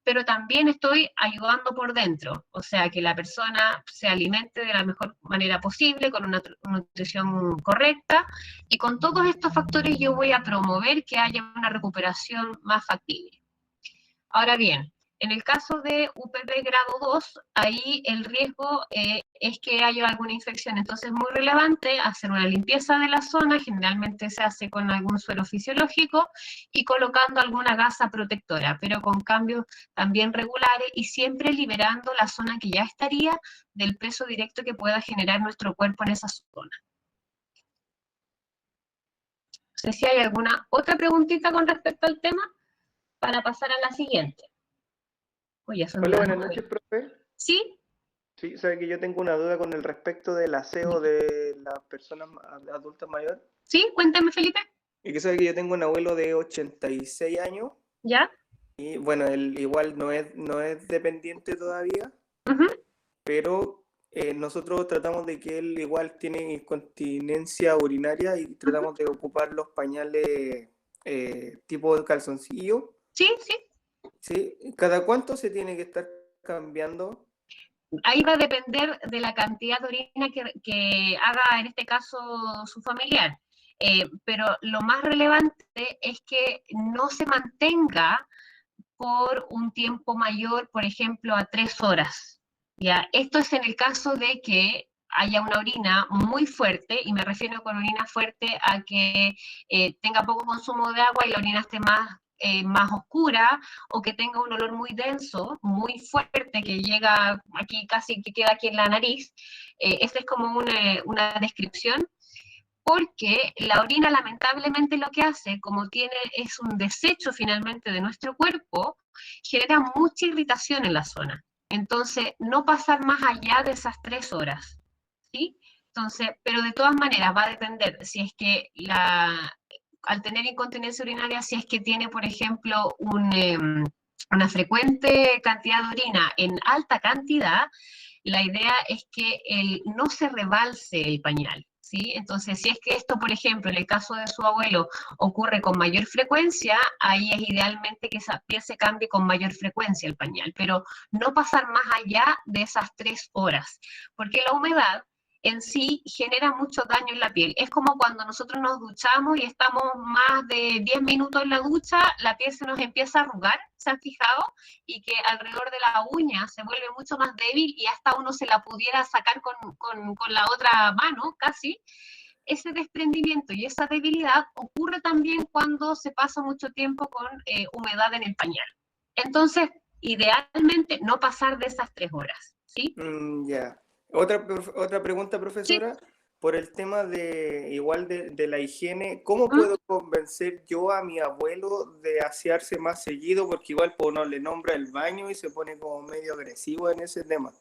pero también estoy ayudando por dentro, o sea, que la persona se alimente de la mejor manera posible, con una nutrición correcta, y con todos estos factores yo voy a promover que haya una recuperación más factible. Ahora bien, en el caso de UPP grado 2, ahí el riesgo es que haya alguna infección, entonces es muy relevante hacer una limpieza de la zona, generalmente se hace con algún suero fisiológico y colocando alguna gasa protectora, pero con cambios también regulares y siempre liberando la zona que ya estaría del peso directo que pueda generar nuestro cuerpo en esa zona. No sé si hay alguna otra preguntita con respecto al tema para pasar a la siguiente. Hola, buenas noches, profe. ¿Sí? Sí, sabe que yo tengo una duda con el respecto del aseo de las personas adultas mayores. Sí, cuéntame, Felipe. Y que sabe que yo tengo un abuelo de 86 años. ¿Ya? Y bueno, él igual no es dependiente todavía, pero nosotros tratamos de que él igual tiene incontinencia urinaria y tratamos de ocupar los pañales tipo de calzoncillo. Sí, sí. Sí, ¿cada cuánto se tiene que estar cambiando? Ahí va a depender de la cantidad de orina que haga en este caso su familiar. Pero lo más relevante es que no se mantenga por un tiempo mayor, por ejemplo, a 3 horas. ¿Ya? Esto es en el caso de que haya una orina muy fuerte, y me refiero con orina fuerte a que tenga poco consumo de agua y la orina esté más oscura, o que tenga un olor muy denso, muy fuerte, que llega aquí, casi que queda aquí en la nariz. Esta es como una descripción, porque la orina lamentablemente lo que hace, como es un desecho finalmente de nuestro cuerpo, genera mucha irritación en la zona. Entonces, no pasar más allá de esas 3 horas, ¿sí? Entonces, pero de todas maneras va a depender si es que al tener incontinencia urinaria, si es que tiene, por ejemplo, una frecuente cantidad de orina en alta cantidad, la idea es que no se rebalse el pañal, ¿sí? Entonces, si es que esto, por ejemplo, en el caso de su abuelo, ocurre con mayor frecuencia, ahí es idealmente que esa piel se cambie con mayor frecuencia el pañal, pero no pasar más allá de esas 3 horas, porque la humedad en sí genera mucho daño en la piel. Es como cuando nosotros nos duchamos y estamos más de 10 minutos en la ducha, la piel se nos empieza a arrugar, ¿se han fijado? Y que alrededor de la uña se vuelve mucho más débil y hasta uno se la pudiera sacar con la otra mano, casi. Ese desprendimiento y esa debilidad ocurre también cuando se pasa mucho tiempo con humedad en el pañal. Entonces, idealmente no pasar de esas 3 horas, ¿sí? Ya. Otra pregunta, profesora. Sí. Por el tema de la higiene, ¿cómo puedo convencer yo a mi abuelo de asearse más seguido? Porque igual pues, uno le nombra el baño y se pone como medio agresivo en ese tema.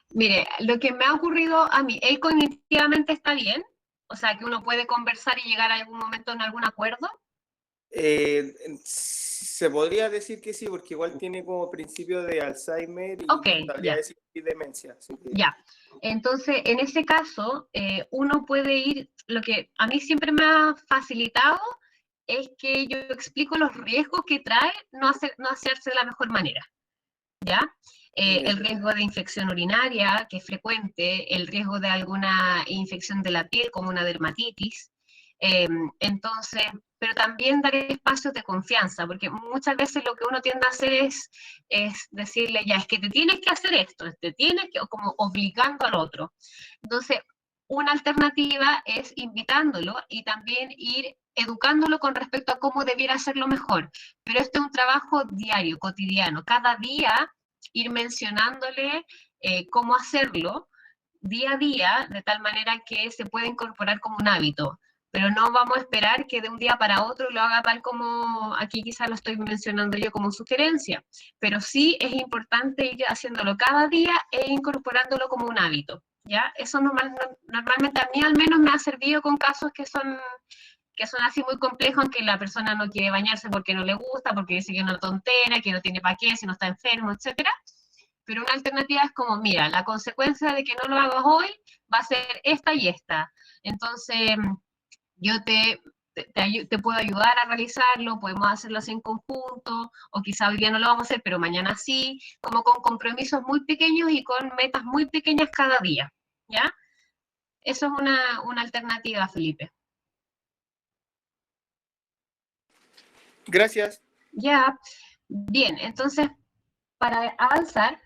Mire, lo que me ha ocurrido a mí, él cognitivamente está bien, o sea, que uno puede conversar y llegar a algún momento en algún acuerdo. Se podría decir que sí, porque igual tiene como principio de Alzheimer y podría decir demencia. Así que... Ya, entonces en ese caso uno puede ir, lo que a mí siempre me ha facilitado es que yo explico los riesgos que trae no hacerse de la mejor manera, ¿ya? El riesgo de infección urinaria, que es frecuente, el riesgo de alguna infección de la piel, como una dermatitis. Entonces, pero también dar espacios de confianza, porque muchas veces lo que uno tiende a hacer es decirle, ya, es que te tienes que hacer esto, te tienes que, como obligando al otro. Entonces, una alternativa es invitándolo y también ir educándolo con respecto a cómo debiera hacerlo mejor. Pero este es un trabajo diario, cotidiano. Cada día ir mencionándole cómo hacerlo día a día, de tal manera que se pueda incorporar como un hábito. Pero no vamos a esperar que de un día para otro lo haga tal como aquí quizás lo estoy mencionando yo como sugerencia. Pero sí es importante ir haciéndolo cada día e incorporándolo como un hábito, ¿ya? Eso normalmente a mí al menos me ha servido con casos que son así muy complejos, en que la persona no quiere bañarse porque no le gusta, porque dice que es una tontera, que no tiene para qué, si no está enfermo, etc. Pero una alternativa es como, mira, la consecuencia de que no lo hagas hoy va a ser esta y esta. Entonces, yo te puedo ayudar a realizarlo, podemos hacerlo así en conjunto, o quizá hoy día no lo vamos a hacer, pero mañana sí, como con compromisos muy pequeños y con metas muy pequeñas cada día, ¿ya? Eso es una alternativa, Felipe. Gracias. Ya, bien, entonces, para avanzar,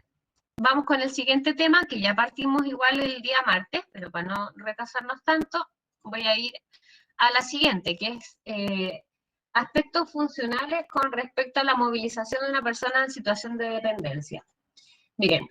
vamos con el siguiente tema, que ya partimos igual el día martes, pero para no retrasarnos tanto, voy a ir a la siguiente, que es aspectos funcionales con respecto a la movilización de una persona en situación de dependencia. Miren,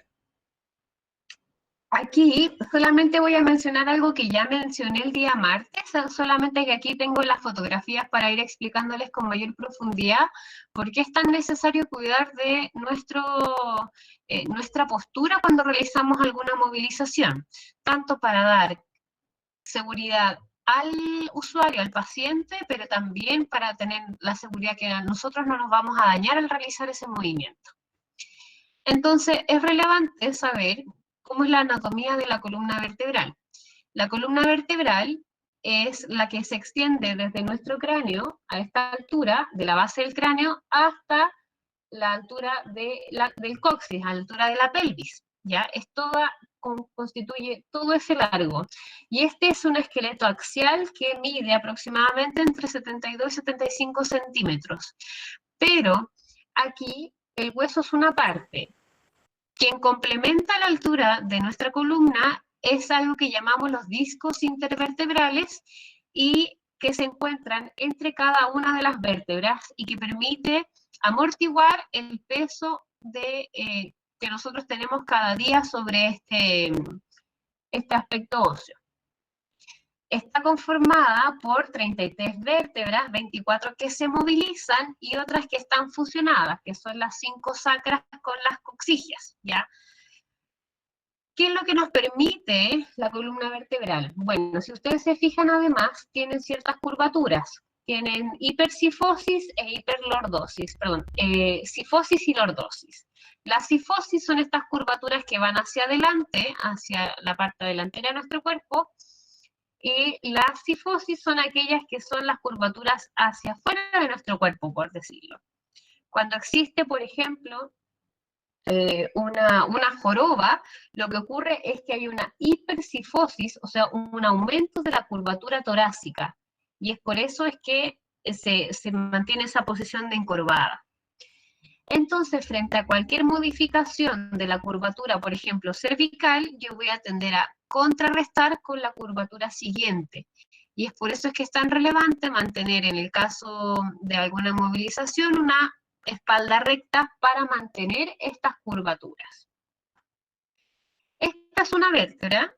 aquí solamente voy a mencionar algo que ya mencioné el día martes, solamente que aquí tengo las fotografías para ir explicándoles con mayor profundidad por qué es tan necesario cuidar de nuestra postura cuando realizamos alguna movilización, tanto para dar seguridad al usuario, al paciente, pero también para tener la seguridad que a nosotros no nos vamos a dañar al realizar ese movimiento. Entonces, es relevante saber cómo es la anatomía de la columna vertebral. La columna vertebral es la que se extiende desde nuestro cráneo, a esta altura, de la base del cráneo, hasta la altura del coxis, a la altura de la pelvis. ¿Ya? Es constituye todo ese largo. Y este es un esqueleto axial que mide aproximadamente entre 72 y 75 centímetros. Pero aquí el hueso es una parte. Quien complementa la altura de nuestra columna es algo que llamamos los discos intervertebrales y que se encuentran entre cada una de las vértebras y que permite amortiguar el peso que nosotros tenemos cada día sobre este aspecto óseo. Está conformada por 33 vértebras, 24 que se movilizan y otras que están fusionadas, que son las 5 sacras con las coxigias, ¿ya? ¿Qué es lo que nos permite la columna vertebral? Bueno, si ustedes se fijan además, tienen ciertas curvaturas. Tienen hipercifosis e hiperlordosis, cifosis y lordosis. La cifosis son estas curvaturas que van hacia adelante, hacia la parte delantera de nuestro cuerpo, y las cifosis son aquellas que son las curvaturas hacia afuera de nuestro cuerpo, por decirlo. Cuando existe, por ejemplo, una joroba, lo que ocurre es que hay una hipercifosis, o sea, un aumento de la curvatura torácica, y es por eso es que se mantiene esa posición de encorvada. Entonces, frente a cualquier modificación de la curvatura, por ejemplo, cervical, yo voy a tender a contrarrestar con la curvatura siguiente. Y es por eso es que es tan relevante mantener, en el caso de alguna movilización, una espalda recta para mantener estas curvaturas. Esta es una vértebra,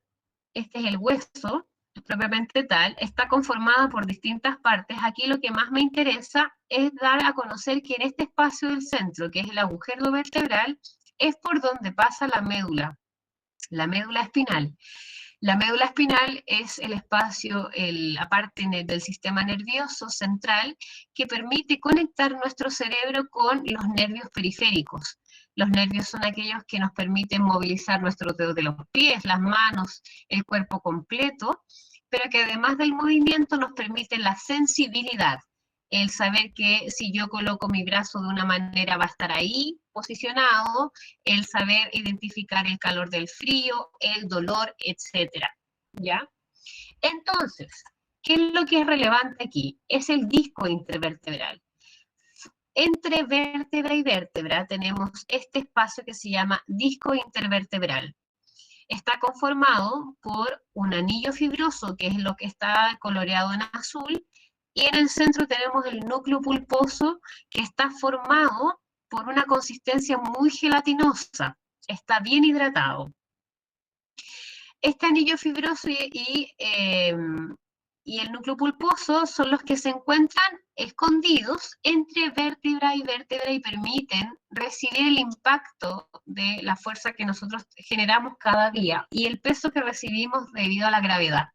este es el hueso, propiamente tal, está conformada por distintas partes. Aquí lo que más me interesa es dar a conocer que en este espacio del centro, que es el agujero vertebral, es por donde pasa la médula espinal. La médula espinal es el espacio, la parte del sistema nervioso central que permite conectar nuestro cerebro con los nervios periféricos. Los nervios son aquellos que nos permiten movilizar nuestros dedos de los pies, las manos, el cuerpo completo, pero que además del movimiento nos permiten la sensibilidad. El saber que si yo coloco mi brazo de una manera va a estar ahí posicionado, el saber identificar el calor del frío, el dolor, etc. ¿Ya? Entonces, ¿qué es lo que es relevante aquí? Es el disco intervertebral. Entre vértebra y vértebra tenemos este espacio que se llama disco intervertebral. Está conformado por un anillo fibroso, que es lo que está coloreado en azul, y en el centro tenemos el núcleo pulposo, que está formado por una consistencia muy gelatinosa, está bien hidratado. Este anillo fibroso y el núcleo pulposo son los que se encuentran escondidos entre vértebra y vértebra y permiten recibir el impacto de la fuerza que nosotros generamos cada día y el peso que recibimos debido a la gravedad.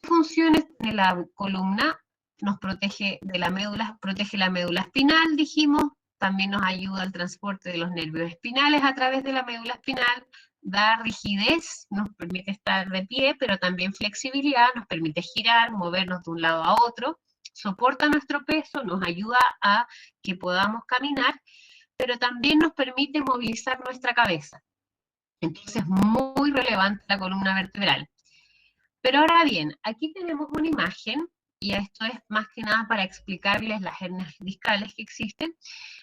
Funciones de la columna: nos protege de la médula, protege la médula espinal, dijimos, también nos ayuda al transporte de los nervios espinales a través de la médula espinal, da rigidez, nos permite estar de pie, pero también flexibilidad, nos permite girar, movernos de un lado a otro, soporta nuestro peso, nos ayuda a que podamos caminar, pero también nos permite movilizar nuestra cabeza. Entonces, muy relevante la columna vertebral. Pero ahora bien, aquí tenemos una imagen, y esto es más que nada para explicarles las hernias discales que existen.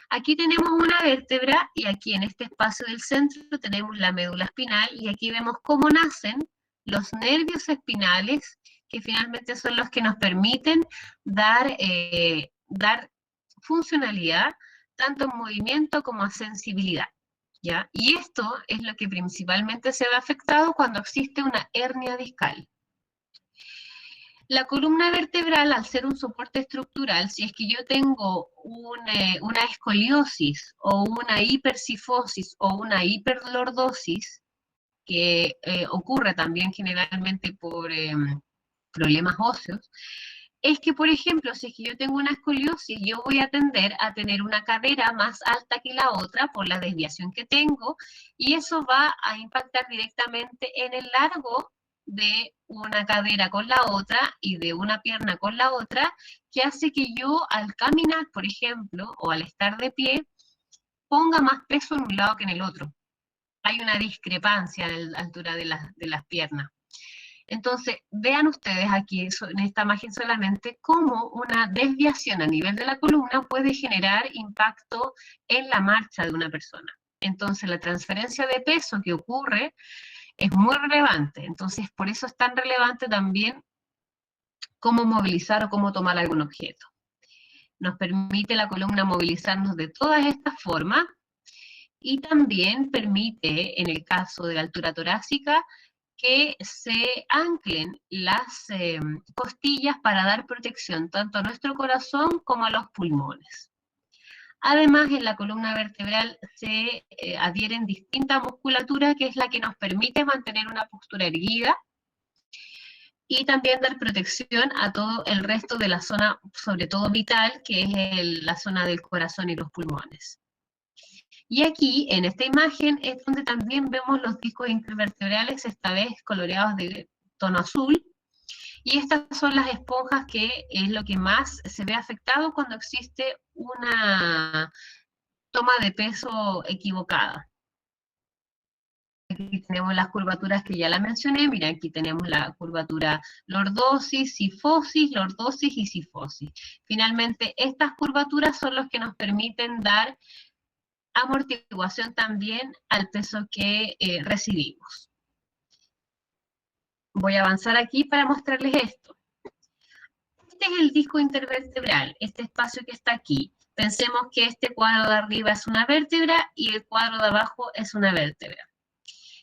Aquí tenemos una vértebra, y aquí en este espacio del centro tenemos la médula espinal, y aquí vemos cómo nacen los nervios espinales, que finalmente son los que nos permiten dar funcionalidad, tanto en movimiento como en sensibilidad. ¿Ya? Y esto es lo que principalmente se ve afectado cuando existe una hernia discal. La columna vertebral, al ser un soporte estructural, si es que yo tengo una escoliosis o una hipercifosis o una hiperlordosis, que ocurre también generalmente por problemas óseos, es que, por ejemplo, si es que yo tengo una escoliosis, yo voy a tender a tener una cadera más alta que la otra por la desviación que tengo, y eso va a impactar directamente en el largo de una cadera con la otra y de una pierna con la otra, que hace que yo al caminar, por ejemplo, o al estar de pie, ponga más peso en un lado que en el otro. Hay una discrepancia en la altura de las piernas. Entonces, vean ustedes aquí en esta imagen solamente cómo una desviación a nivel de la columna puede generar impacto en la marcha de una persona. Entonces, la transferencia de peso que ocurre es muy relevante. Entonces, por eso es tan relevante también cómo movilizar o cómo tomar algún objeto. Nos permite la columna movilizarnos de todas estas formas y también permite, en el caso de la altura torácica, que se anclen las costillas para dar protección tanto a nuestro corazón como a los pulmones. Además, en la columna vertebral se adhieren distinta musculatura, que es la que nos permite mantener una postura erguida y también dar protección a todo el resto de la zona, sobre todo vital, que es la zona del corazón y los pulmones. Y aquí, en esta imagen, es donde también vemos los discos intervertebrales, esta vez coloreados de tono azul, y estas son las esponjas, que es lo que más se ve afectado cuando existe una toma de peso equivocada. Aquí tenemos las curvaturas que ya la mencioné. Mira, aquí tenemos la curvatura lordosis, sifosis, lordosis y sifosis. Finalmente, estas curvaturas son los que nos permiten dar amortiguación también al peso que recibimos. Voy a avanzar aquí para mostrarles esto. Este es el disco intervertebral, este espacio que está aquí. Pensemos que este cuadro de arriba es una vértebra y el cuadro de abajo es una vértebra.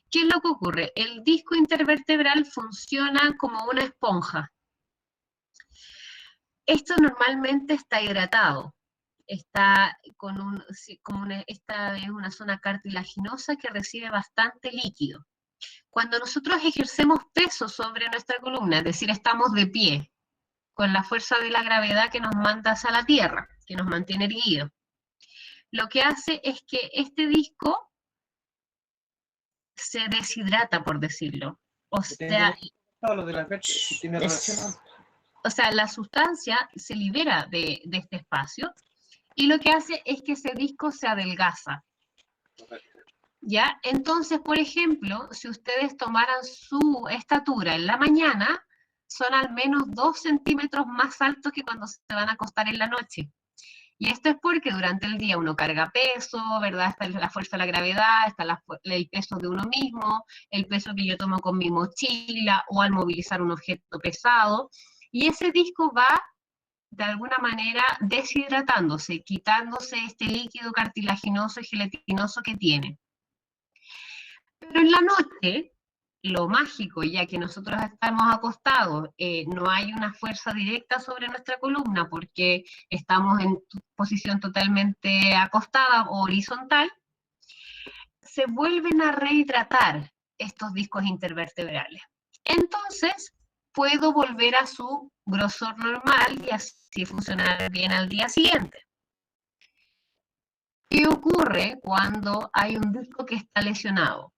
¿Qué es lo que ocurre? El disco intervertebral funciona como una esponja. Esto normalmente está hidratado. Esta es una zona cartilaginosa que recibe bastante líquido. Cuando nosotros ejercemos peso sobre nuestra columna, es decir, estamos de pie, con la fuerza de la gravedad que nos manda hacia la tierra, que nos mantiene erguidos, lo que hace es que este disco se deshidrata, por decirlo. O sea, la sustancia se libera de este espacio y lo que hace es que ese disco se adelgaza. ¿Ya? Entonces, por ejemplo, si ustedes tomaran su estatura en la mañana, son al menos 2 centímetros más altos que cuando se van a acostar en la noche. Y esto es porque durante el día uno carga peso, ¿verdad? Está la fuerza de la gravedad, está el peso de uno mismo, el peso que yo tomo con mi mochila o al movilizar un objeto pesado. Y ese disco va, de alguna manera, deshidratándose, quitándose este líquido cartilaginoso y gelatinoso que tiene. Pero en la noche, lo mágico, ya que nosotros estamos acostados, no hay una fuerza directa sobre nuestra columna porque estamos en posición totalmente acostada o horizontal, se vuelven a rehidratar estos discos intervertebrales. Entonces, puedo volver a su grosor normal y así funcionar bien al día siguiente. ¿Qué ocurre cuando hay un disco que está lesionado?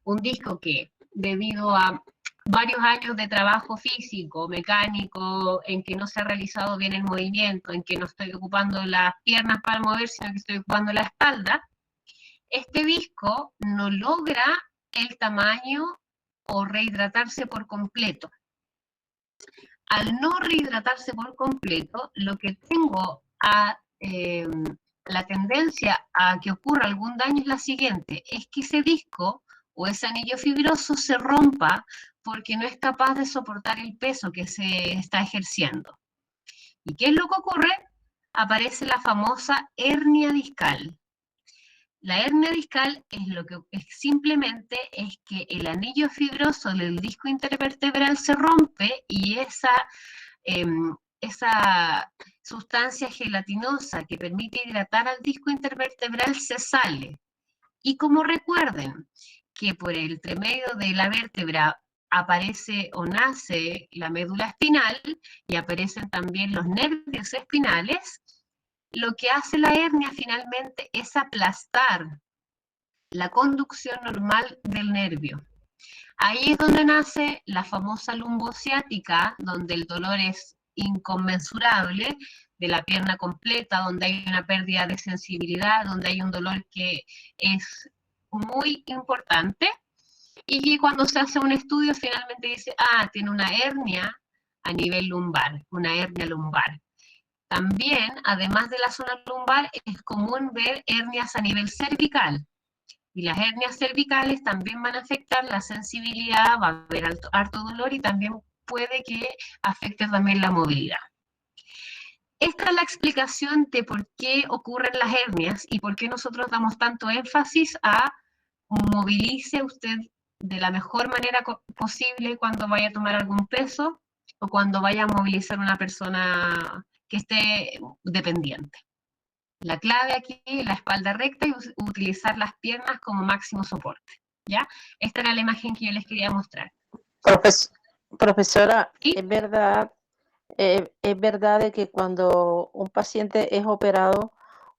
Un disco que, debido a varios años de trabajo físico, mecánico, en que no se ha realizado bien el movimiento, en que no estoy ocupando las piernas para mover, sino que estoy ocupando la espalda, este disco no logra el tamaño o rehidratarse por completo. Al no rehidratarse por completo, lo que tengo la tendencia a que ocurra algún daño es la siguiente, es que ese disco o ese anillo fibroso se rompa porque no es capaz de soportar el peso que se está ejerciendo. ¿Y qué es lo que ocurre? Aparece la famosa hernia discal. La hernia discal es lo que simplemente es que el anillo fibroso del disco intervertebral se rompe y esa sustancia gelatinosa que permite hidratar al disco intervertebral se sale. Y como recuerden que por el entremedio de la vértebra aparece o nace la médula espinal y aparecen también los nervios espinales, lo que hace la hernia finalmente es aplastar la conducción normal del nervio. Ahí es donde nace la famosa lumbociática, donde el dolor es inconmensurable, de la pierna completa, donde hay una pérdida de sensibilidad, donde hay un dolor que es muy importante, y que cuando se hace un estudio finalmente dice, tiene una hernia a nivel lumbar, una hernia lumbar. También, además de la zona lumbar, es común ver hernias a nivel cervical, y las hernias cervicales también van a afectar la sensibilidad, va a haber harto dolor y también puede que afecte también la movilidad. Esta es la explicación de por qué ocurren las hernias y por qué nosotros damos tanto énfasis a movilice usted de la mejor manera posible cuando vaya a tomar algún peso o cuando vaya a movilizar a una persona que esté dependiente. La clave aquí es la espalda recta y utilizar las piernas como máximo soporte, ¿ya? Esta era la imagen que yo les quería mostrar. Profesora, ¿Sí? es verdad de que cuando un paciente es operado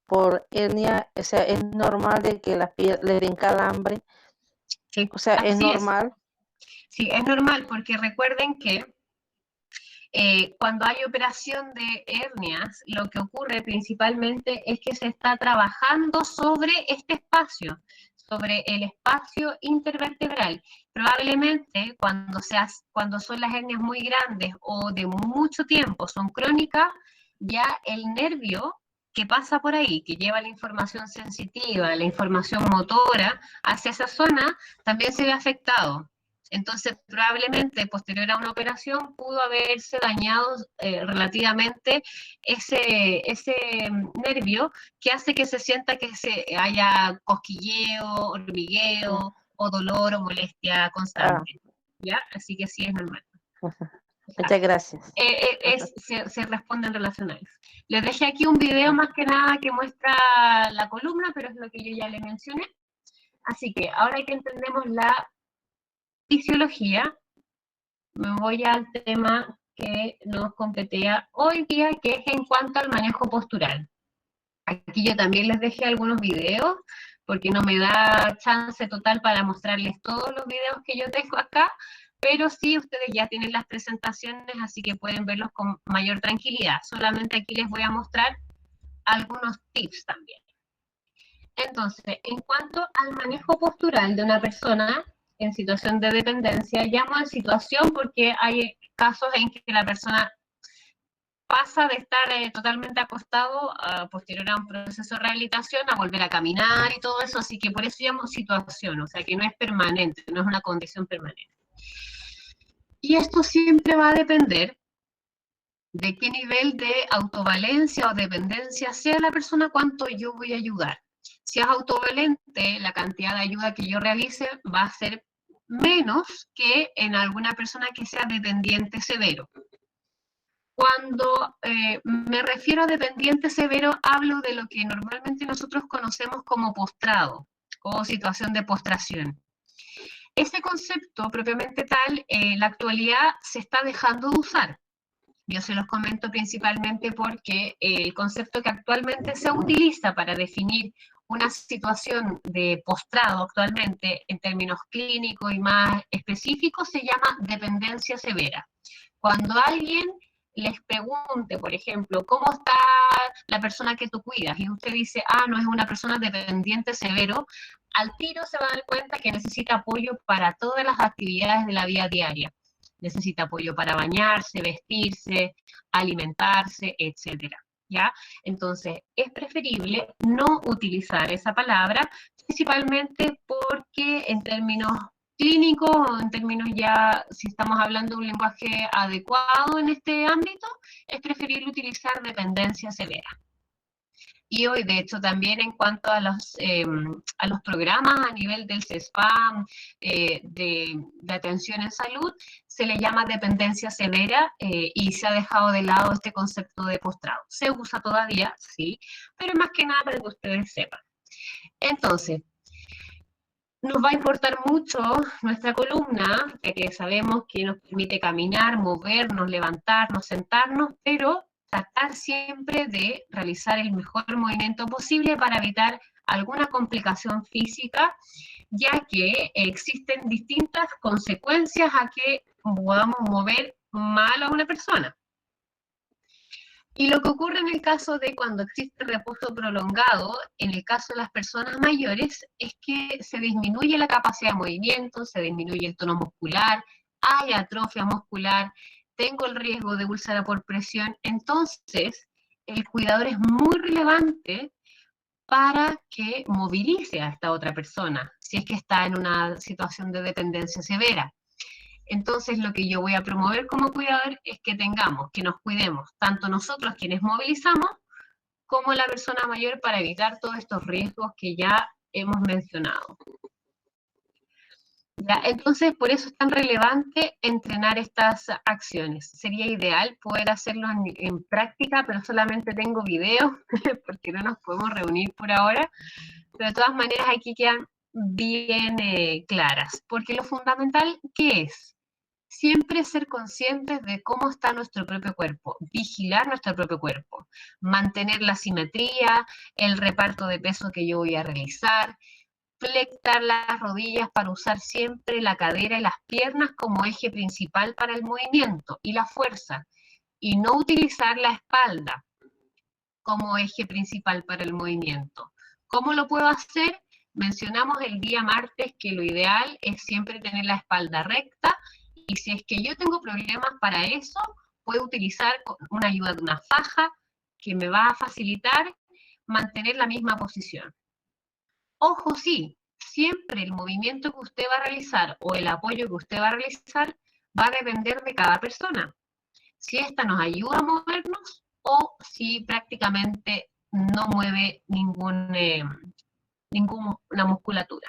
por hernia, o sea, es normal de que le den calambre. Sí, O sea, es así normal. Sí, es normal porque recuerden que Cuando hay operación de hernias, lo que ocurre principalmente es que se está trabajando sobre este espacio, sobre el espacio intervertebral. Probablemente cuando son las hernias muy grandes o de mucho tiempo, son crónicas, ya el nervio que pasa por ahí, que lleva la información sensitiva, la información motora hacia esa zona, también se ve afectado. Entonces, probablemente posterior a una operación pudo haberse dañado relativamente ese nervio que hace que se sienta que haya cosquilleo, hormigueo, o dolor o molestia constante. ¿Ya? Así que sí es normal. Muchas gracias. Se responden relacionados. Les dejé aquí un video más que nada que muestra la columna, pero es lo que yo ya le mencioné. Así que ahora que entendemos la fisiología, me voy al tema que nos competea hoy día, que es en cuanto al manejo postural. Aquí yo también les dejé algunos videos, porque no me da chance total para mostrarles todos los videos que yo tengo acá, pero sí ustedes ya tienen las presentaciones, así que pueden verlos con mayor tranquilidad. Solamente aquí les voy a mostrar algunos tips también. Entonces, en cuanto al manejo postural de una persona en situación de dependencia, llamo de situación porque hay casos en que la persona pasa de estar totalmente acostado posterior a un proceso de rehabilitación a volver a caminar y todo eso, así que por eso llamo situación, o sea que no es permanente, no es una condición permanente. Y esto siempre va a depender de qué nivel de autovalencia o dependencia sea la persona, cuánto yo voy a ayudar. Si es autovalente, la cantidad de ayuda que yo realice va a ser menos que en alguna persona que sea dependiente severo. Cuando me refiero a dependiente severo, hablo de lo que normalmente nosotros conocemos como postrado o situación de postración. Ese concepto propiamente tal, en la actualidad se está dejando de usar. Yo se los comento principalmente porque el concepto que actualmente se utiliza para definir una situación de postrado actualmente en términos clínicos y más específicos se llama dependencia severa. Cuando alguien les pregunte, por ejemplo, ¿cómo está la persona que tú cuidas? Y usted dice, no es una persona dependiente severo, al tiro se va a dar cuenta que necesita apoyo para todas las actividades de la vida diaria. Necesita apoyo para bañarse, vestirse, alimentarse, etc. ¿Ya? Entonces, es preferible no utilizar esa palabra, principalmente porque en términos clínicos, o en términos ya, si estamos hablando de un lenguaje adecuado en este ámbito, es preferible utilizar dependencia severa. Y hoy, de hecho, también en cuanto a los programas a nivel del CESPAM, de atención en salud, se le llama dependencia severa y se ha dejado de lado este concepto de postrado. Se usa todavía, sí, pero más que nada para que ustedes sepan. Entonces, nos va a importar mucho nuestra columna, ya que sabemos que nos permite caminar, movernos, levantarnos, sentarnos, pero tratar siempre de realizar el mejor movimiento posible para evitar alguna complicación física, ya que existen distintas consecuencias a que podamos mover mal a una persona. Y lo que ocurre en el caso de cuando existe reposo prolongado, en el caso de las personas mayores, es que se disminuye la capacidad de movimiento, se disminuye el tono muscular, hay atrofia muscular, tengo el riesgo de úlcera por presión. Entonces, el cuidador es muy relevante para que movilice a esta otra persona, si es que está en una situación de dependencia severa. Entonces, lo que yo voy a promover como cuidador es que nos cuidemos, tanto nosotros quienes movilizamos, como la persona mayor, para evitar todos estos riesgos que ya hemos mencionado. ¿Ya? Entonces, por eso es tan relevante entrenar estas acciones. Sería ideal poder hacerlo en práctica, pero solamente tengo videos, porque no nos podemos reunir por ahora, pero de todas maneras aquí quedan bien claras, porque lo fundamental, ¿qué es? Siempre ser conscientes de cómo está nuestro propio cuerpo, vigilar nuestro propio cuerpo, mantener la simetría, el reparto de peso que yo voy a realizar, flectar las rodillas para usar siempre la cadera y las piernas como eje principal para el movimiento y la fuerza. y no utilizar la espalda como eje principal para el movimiento. ¿Cómo lo puedo hacer? Mencionamos el día martes que lo ideal es siempre tener la espalda recta, y si es que yo tengo problemas para eso, puedo utilizar una ayuda de una faja que me va a facilitar mantener la misma posición. Ojo, sí, siempre el movimiento que usted va a realizar o el apoyo que usted va a realizar va a depender de cada persona. Si esta nos ayuda a movernos o si prácticamente no mueve ninguna musculatura.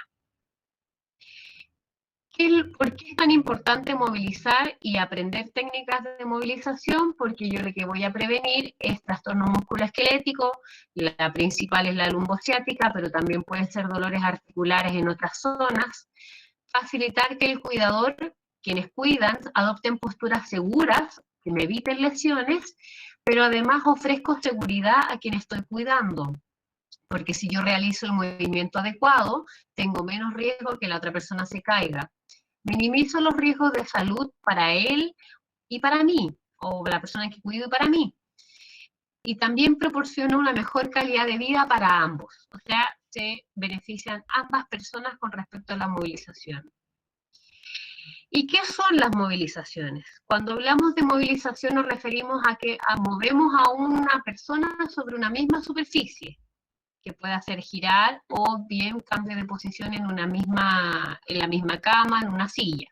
¿Por qué es tan importante movilizar y aprender técnicas de movilización? Porque yo lo que voy a prevenir es trastorno musculoesquelético, la principal es la lumbociática, pero también pueden ser dolores articulares en otras zonas. Facilitar que el cuidador, quienes cuidan, adopten posturas seguras, que me eviten lesiones, pero además ofrezco seguridad a quien estoy cuidando. Porque si yo realizo el movimiento adecuado, tengo menos riesgo que la otra persona se caiga. Minimizo los riesgos de salud para él y para mí, o la persona que cuido y para mí. Y también proporciono una mejor calidad de vida para ambos. O sea, se benefician ambas personas con respecto a la movilización. ¿Y qué son las movilizaciones? Cuando hablamos de movilización nos referimos a que movemos a una persona sobre una misma superficie, que puede hacer girar o bien cambio de posición en la misma cama, en una silla.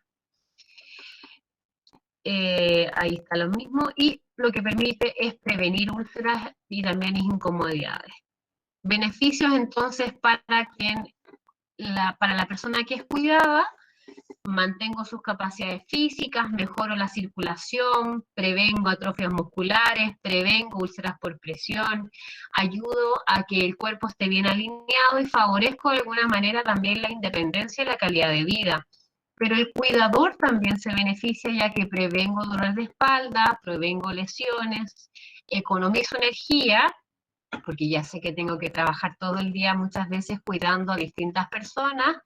Ahí está lo mismo, y lo que permite es prevenir úlceras y también incomodidades. Beneficios entonces para la persona que es cuidada: mantengo sus capacidades físicas, mejoro la circulación, prevengo atrofias musculares, prevengo úlceras por presión, ayudo a que el cuerpo esté bien alineado y favorezco de alguna manera también la independencia y la calidad de vida. Pero el cuidador también se beneficia, ya que prevengo dolores de espalda, prevengo lesiones, economizo energía, porque ya sé que tengo que trabajar todo el día muchas veces cuidando a distintas personas,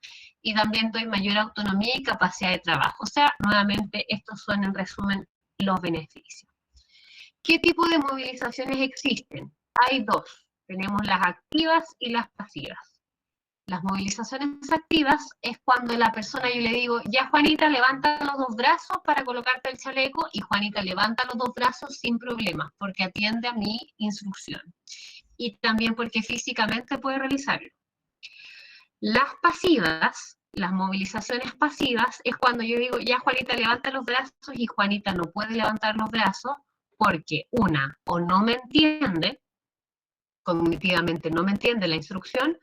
y también doy mayor autonomía y capacidad de trabajo. O sea, nuevamente, estos son en resumen los beneficios. ¿Qué tipo de movilizaciones existen? Hay dos. Tenemos las activas y las pasivas. Las movilizaciones activas es cuando la persona, yo le digo, ya Juanita, levanta los dos brazos para colocarte el chaleco, y Juanita levanta los dos brazos sin problemas, porque atiende a mi instrucción. Y también porque físicamente puede realizarlo. Las pasivas, las movilizaciones pasivas, es cuando yo digo, ya Juanita levanta los brazos, y Juanita no puede levantar los brazos porque una, o no me entiende, cognitivamente no me entiende la instrucción,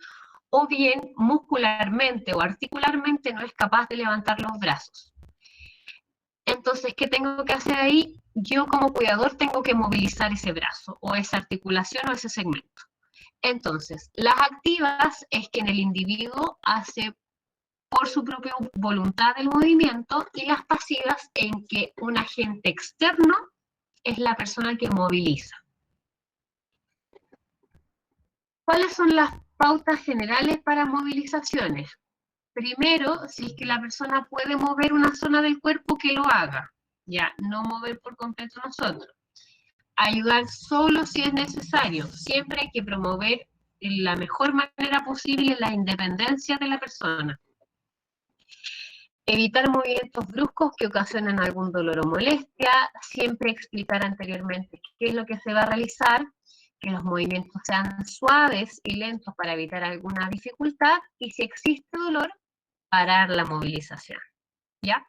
o bien muscularmente o articularmente no es capaz de levantar los brazos. Entonces, ¿qué tengo que hacer ahí? Yo como cuidador tengo que movilizar ese brazo, o esa articulación, o ese segmento. Entonces, las activas es que el individuo hace por su propia voluntad el movimiento, y las pasivas en que un agente externo es la persona que moviliza. ¿Cuáles son las pautas generales para movilizaciones? Primero, si es que la persona puede mover una zona del cuerpo, que lo haga. Ya, no mover por completo nosotros. Ayudar solo si es necesario. Siempre hay que promover en la mejor manera posible la independencia de la persona. Evitar movimientos bruscos que ocasionen algún dolor o molestia. Siempre explicar anteriormente qué es lo que se va a realizar, que los movimientos sean suaves y lentos para evitar alguna dificultad, y si existe dolor, parar la movilización. ¿Ya?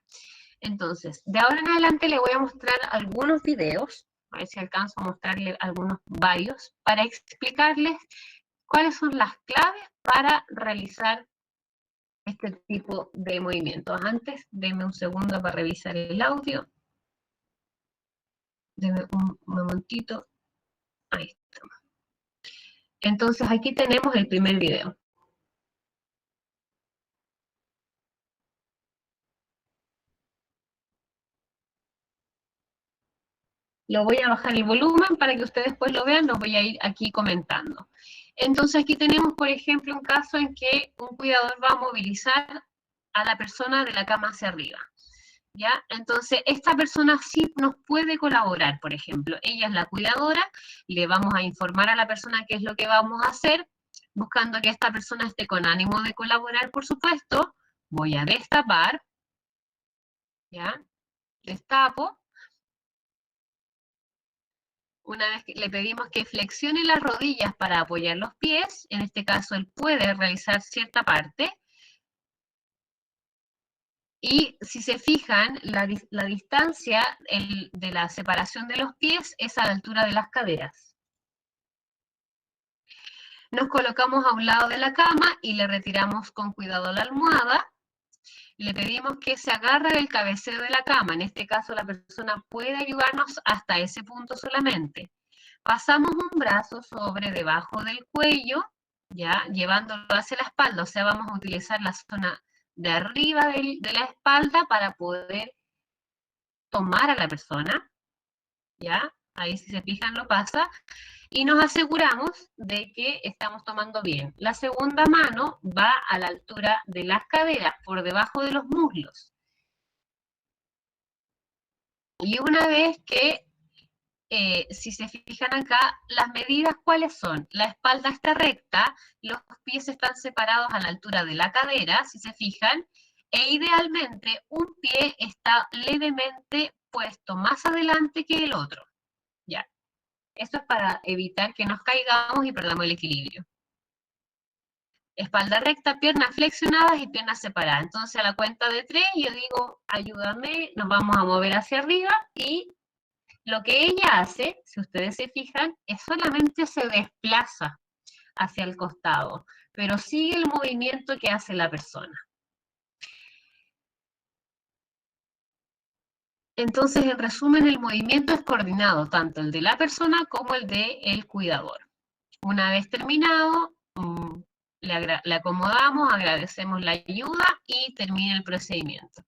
Entonces, de ahora en adelante le voy a mostrar algunos videos, a ver si alcanzo a mostrarle varios, para explicarles cuáles son las claves para realizar este tipo de movimientos. Antes, denme un segundo para revisar el audio. Denme un momentito. Ahí está. Entonces, aquí tenemos el primer video. Lo voy a bajar el volumen para que ustedes después lo vean, lo voy a ir aquí comentando. Entonces aquí tenemos, por ejemplo, un caso en que un cuidador va a movilizar a la persona de la cama hacia arriba. ¿Ya? Entonces, esta persona sí nos puede colaborar, por ejemplo. Ella es la cuidadora, le vamos a informar a la persona qué es lo que vamos a hacer, buscando que esta persona esté con ánimo de colaborar, por supuesto. Voy a destapar, ¿ya? Destapo. Una vez que le pedimos que flexione las rodillas para apoyar los pies, en este caso él puede realizar cierta parte. Y si se fijan, la distancia de la separación de los pies es a la altura de las caderas. Nos colocamos a un lado de la cama y le retiramos con cuidado la almohada. Le pedimos que se agarre del cabecero de la cama. En este caso la persona puede ayudarnos hasta ese punto solamente. Pasamos un brazo sobre debajo del cuello, ya llevándolo hacia la espalda. O sea, vamos a utilizar la zona de arriba de la espalda para poder tomar a la persona, ¿ya? Ahí si se fijan lo pasa, y nos aseguramos de que estamos tomando bien. La segunda mano va a la altura de las caderas, por debajo de los muslos. Y una vez que, si se fijan acá, las medidas ¿cuáles son? La espalda está recta, los pies están separados a la altura de la cadera, si se fijan, e idealmente un pie está levemente puesto más adelante que el otro. Ya. Esto es para evitar que nos caigamos y perdamos el equilibrio. Espalda recta, piernas flexionadas y piernas separadas. Entonces a la cuenta de 3 yo digo, ayúdame, nos vamos a mover hacia arriba y lo que ella hace, si ustedes se fijan, es solamente se desplaza hacia el costado, pero sigue el movimiento que hace la persona. Entonces, en resumen, el movimiento es coordinado, tanto el de la persona como el del cuidador. Una vez terminado, le acomodamos, agradecemos la ayuda y termina el procedimiento.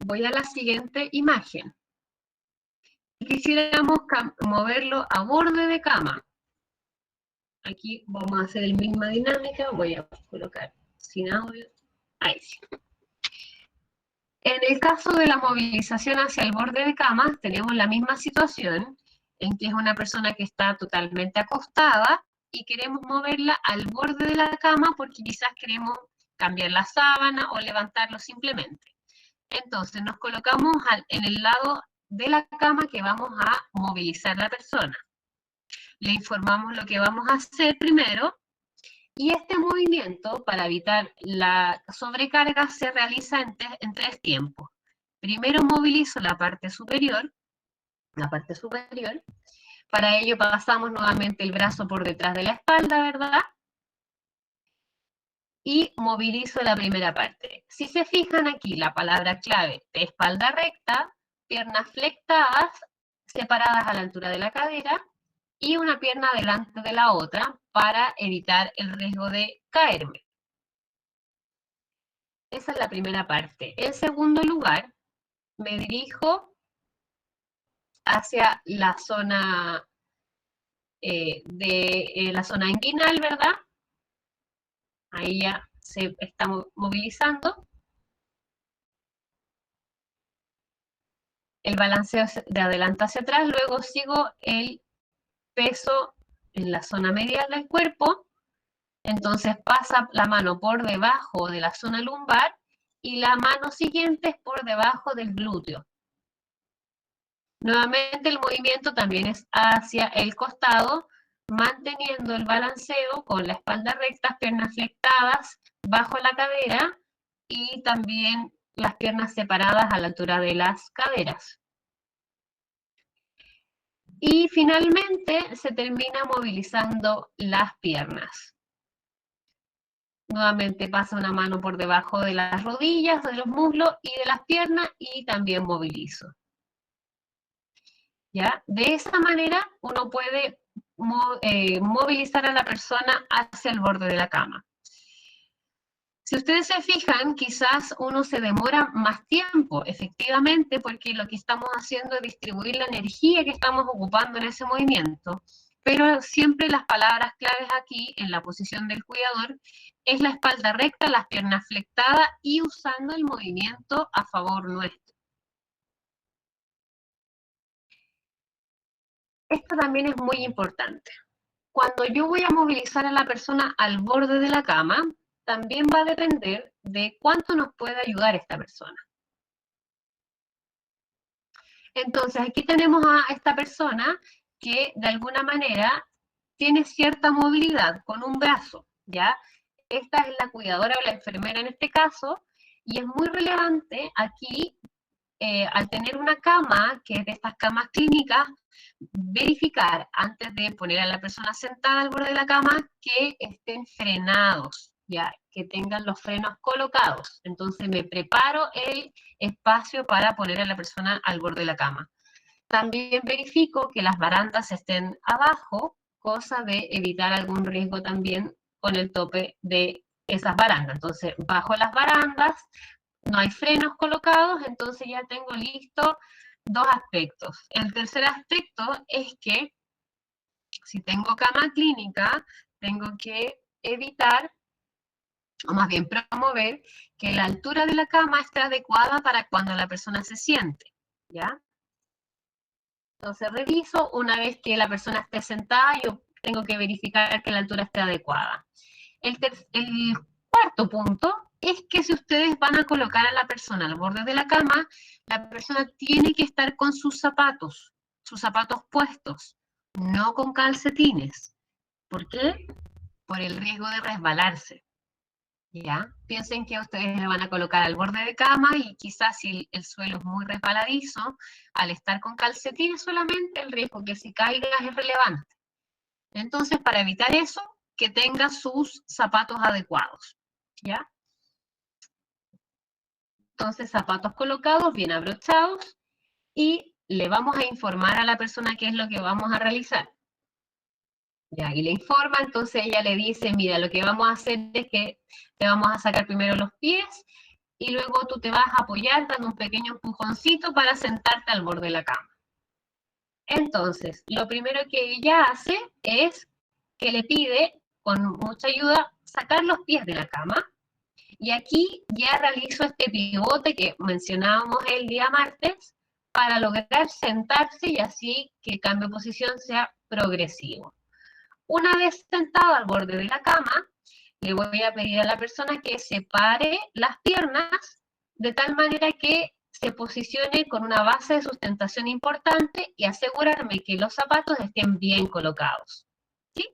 Voy a la siguiente imagen. Quisiéramos moverlo a borde de cama. Aquí vamos a hacer la misma dinámica. Voy a colocar sin audio. Ahí sí. En el caso de la movilización hacia el borde de cama, tenemos la misma situación, en que es una persona que está totalmente acostada y queremos moverla al borde de la cama porque quizás queremos cambiar la sábana o levantarlo simplemente. Entonces nos colocamos en el lado de la cama que vamos a movilizar a la persona. Le informamos lo que vamos a hacer primero. Y este movimiento, para evitar la sobrecarga, se realiza en 3 tiempos. Primero movilizo la parte superior. Para ello pasamos nuevamente el brazo por detrás de la espalda, ¿verdad? Y movilizo la primera parte. Si se fijan aquí, la palabra clave de espalda recta, piernas flectadas, separadas a la altura de la cadera, y una pierna delante de la otra para evitar el riesgo de caerme. Esa es la primera parte. En segundo lugar, me dirijo hacia la zona la zona inguinal, ¿verdad? Ahí ya se está movilizando. El balanceo de adelante hacia atrás, luego sigo el peso en la zona medial del cuerpo, entonces pasa la mano por debajo de la zona lumbar y la mano siguiente es por debajo del glúteo. Nuevamente el movimiento también es hacia el costado, manteniendo el balanceo con la espalda recta, piernas flectadas bajo la cadera y también las piernas separadas a la altura de las caderas. Y finalmente se termina movilizando las piernas. Nuevamente pasa una mano por debajo de las rodillas, de los muslos y de las piernas y también movilizo. ¿Ya? De esa manera uno puede movilizar a la persona hacia el borde de la cama. Si ustedes se fijan, quizás uno se demora más tiempo, efectivamente, porque lo que estamos haciendo es distribuir la energía que estamos ocupando en ese movimiento. Pero siempre las palabras claves aquí, en la posición del cuidador, es la espalda recta, las piernas flectadas y usando el movimiento a favor nuestro. Esto también es muy importante. Cuando yo voy a movilizar a la persona al borde de la cama, también va a depender de cuánto nos puede ayudar esta persona. Entonces, aquí tenemos a esta persona que de alguna manera tiene cierta movilidad con un brazo, ¿ya? Esta es la cuidadora o la enfermera en este caso, y es muy relevante aquí, al tener una cama, que es de estas camas clínicas, verificar antes de poner a la persona sentada al borde de la cama que estén frenados, ¿ya? Que tengan los frenos colocados. Entonces me preparo el espacio para poner a la persona al borde de la cama. También verifico que las barandas estén abajo, cosa de evitar algún riesgo también con el tope de esas barandas. Entonces bajo las barandas, no hay frenos colocados, entonces ya tengo listo dos aspectos. El tercer aspecto es que si tengo cama clínica, tengo que evitar, o más bien promover, que la altura de la cama esté adecuada para cuando la persona se siente, ¿ya? Entonces reviso, una vez que la persona esté sentada, yo tengo que verificar que la altura esté adecuada. El cuarto punto es que si ustedes van a colocar a la persona al borde de la cama, la persona tiene que estar con sus zapatos puestos, no con calcetines. ¿Por qué? Por el riesgo de resbalarse. ¿Ya? Piensen que ustedes le van a colocar al borde de cama y quizás si el suelo es muy resbaladizo, al estar con calcetines solamente el riesgo que si caiga es relevante. Entonces, para evitar eso, que tenga sus zapatos adecuados, ¿ya? Entonces, zapatos colocados, bien abrochados, y le vamos a informar a la persona qué es lo que vamos a realizar. Ya, y le informa, entonces ella le dice, mira, lo que vamos a hacer es que te vamos a sacar primero los pies, y luego tú te vas a apoyar dando un pequeño empujoncito para sentarte al borde de la cama. Entonces, lo primero que ella hace es que le pide, con mucha ayuda, sacar los pies de la cama. Y aquí ya realizo este pivote que mencionábamos el día martes para lograr sentarse y así que el cambio de posición sea progresivo. Una vez sentado al borde de la cama, le voy a pedir a la persona que separe las piernas de tal manera que se posicione con una base de sustentación importante y asegurarme que los zapatos estén bien colocados. ¿Sí?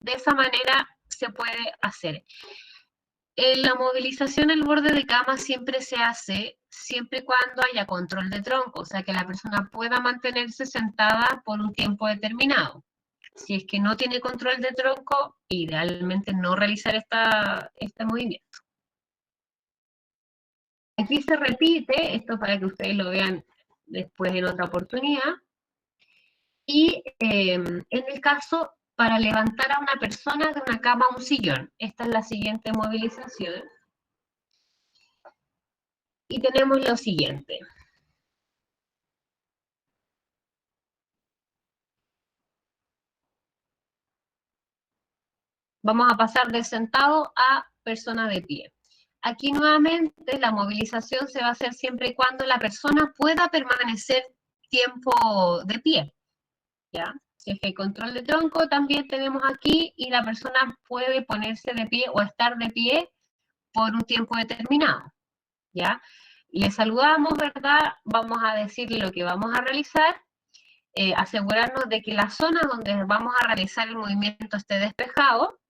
De esa manera se puede hacer. La movilización al borde de cama siempre se hace siempre y cuando haya control de tronco, o sea que la persona pueda mantenerse sentada por un tiempo determinado. Si es que no tiene control de tronco, idealmente no realizar este movimiento. Aquí se repite, esto para que ustedes lo vean después en otra oportunidad. Y en el caso, para levantar a una persona de una cama a un sillón. Esta es la siguiente movilización. Y tenemos lo siguiente. Vamos a pasar de sentado a persona de pie. Aquí nuevamente la movilización se va a hacer siempre y cuando la persona pueda permanecer tiempo de pie. ¿Ya? Si es que hay control de tronco también tenemos aquí y la persona puede ponerse de pie o estar de pie por un tiempo determinado. ¿Ya? Le saludamos, ¿verdad? Vamos a decirle lo que vamos a realizar, asegurarnos de que la zona donde vamos a realizar el movimiento esté despejado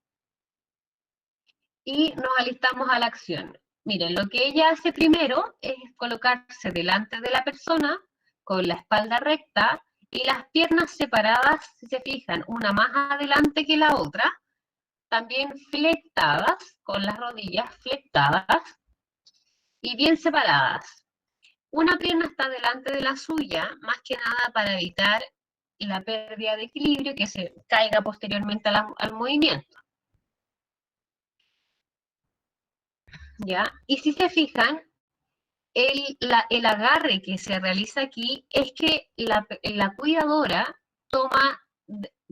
y nos alistamos a la acción. Miren, lo que ella hace primero es colocarse delante de la persona con la espalda recta y las piernas separadas, si se fijan, una más adelante que la otra, también flectadas, con las rodillas flectadas y bien separadas. Una pierna está delante de la suya, más que nada para evitar la pérdida de equilibrio que se caiga posteriormente al movimiento. ¿Ya? Y si se fijan, el agarre que se realiza aquí es que la cuidadora toma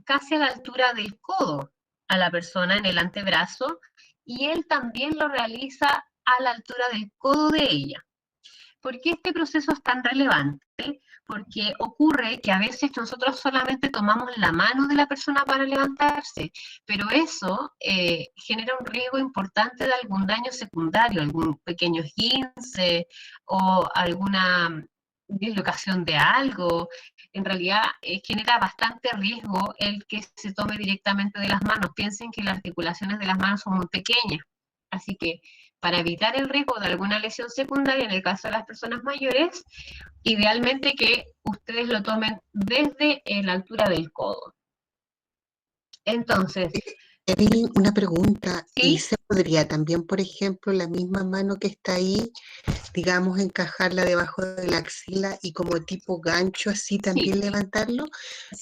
casi a la altura del codo a la persona en el antebrazo y él también lo realiza a la altura del codo de ella. ¿Por qué este proceso es tan relevante? Porque ocurre que a veces nosotros solamente tomamos la mano de la persona para levantarse, pero eso genera un riesgo importante de algún daño secundario, algún pequeño esguince o alguna dislocación de algo. En realidad genera bastante riesgo el que se tome directamente de las manos. Piensen que las articulaciones de las manos son muy pequeñas, así que para evitar el riesgo de alguna lesión secundaria en el caso de las personas mayores, idealmente que ustedes lo tomen desde la altura del codo. Entonces, Evelyn, una pregunta, ¿y ¿sí? se podría también, por ejemplo, la misma mano que está ahí, digamos, encajarla debajo de la axila y como tipo gancho así también levantarlo?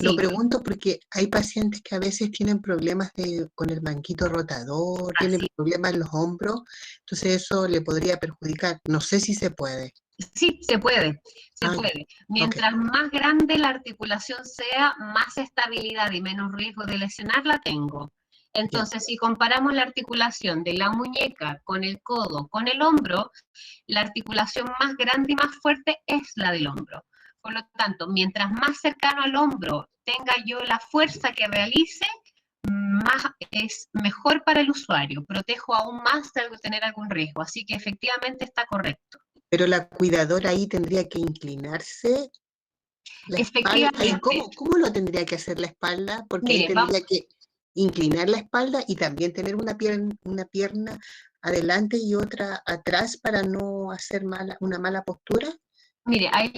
Lo Sí, pregunto porque hay pacientes que a veces tienen problemas con el manguito rotador, tienen así. problemas en los hombros, entonces eso le podría perjudicar. No sé si se puede. Sí, se puede, se Ah, ya. puede. Mientras más grande la articulación sea, más estabilidad y menos riesgo de lesionarla tengo. Entonces, si comparamos la articulación de la muñeca con el codo, con el hombro, la articulación más grande y más fuerte es la del hombro. Por lo tanto, mientras más cercano al hombro tenga yo la fuerza que realice, más es mejor para el usuario. Protejo aún más de tener algún riesgo. Así que efectivamente está correcto. Pero la cuidadora ahí tendría que inclinarse la espalda. Ahí, Efectivamente. ¿cómo lo tendría que hacer la espalda? Porque ahí Mire, tendría que inclinar la espalda y también tener una pierna adelante y otra atrás para no hacer una mala postura. Mire, ahí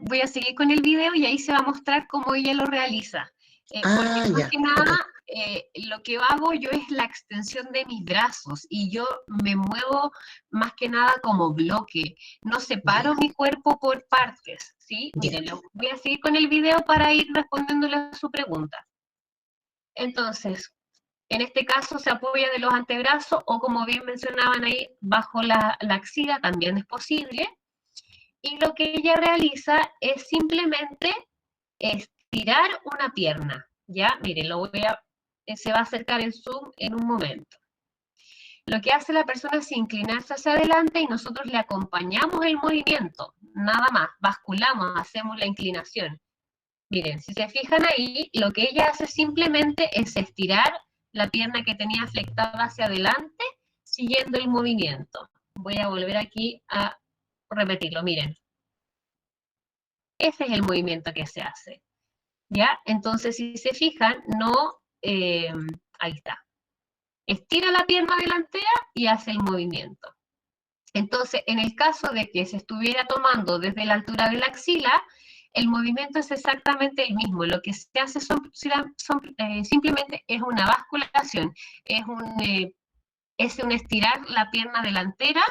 voy a seguir con el video y ahí se va a mostrar cómo ella lo realiza. Porque más Ya, que nada, lo que hago yo es la extensión de mis brazos y yo me muevo más que nada como bloque. No separo mi cuerpo por partes, ¿sí? Miren, voy a seguir con el video para ir respondiéndole a su pregunta. Entonces, en este caso se apoya de los antebrazos o como bien mencionaban ahí, bajo la axila también es posible. Y lo que ella realiza es simplemente estirar una pierna, ¿ya? Miren, se va a acercar el zoom en un momento. Lo que hace la persona es inclinarse hacia adelante y nosotros le acompañamos el movimiento, nada más, basculamos, hacemos la inclinación. Miren, si se fijan ahí, lo que ella hace simplemente es estirar la pierna que tenía flectada hacia adelante, siguiendo el movimiento. Voy a volver aquí a repetirlo, miren. Ese es el movimiento que se hace, ¿ya? Entonces, si se fijan, ahí está. Estira la pierna delantera y hace el movimiento. Entonces, en el caso de que se estuviera tomando desde la altura de la axila, el movimiento es exactamente el mismo. Lo que se hace simplemente es una basculación, es un estirar la pierna delantera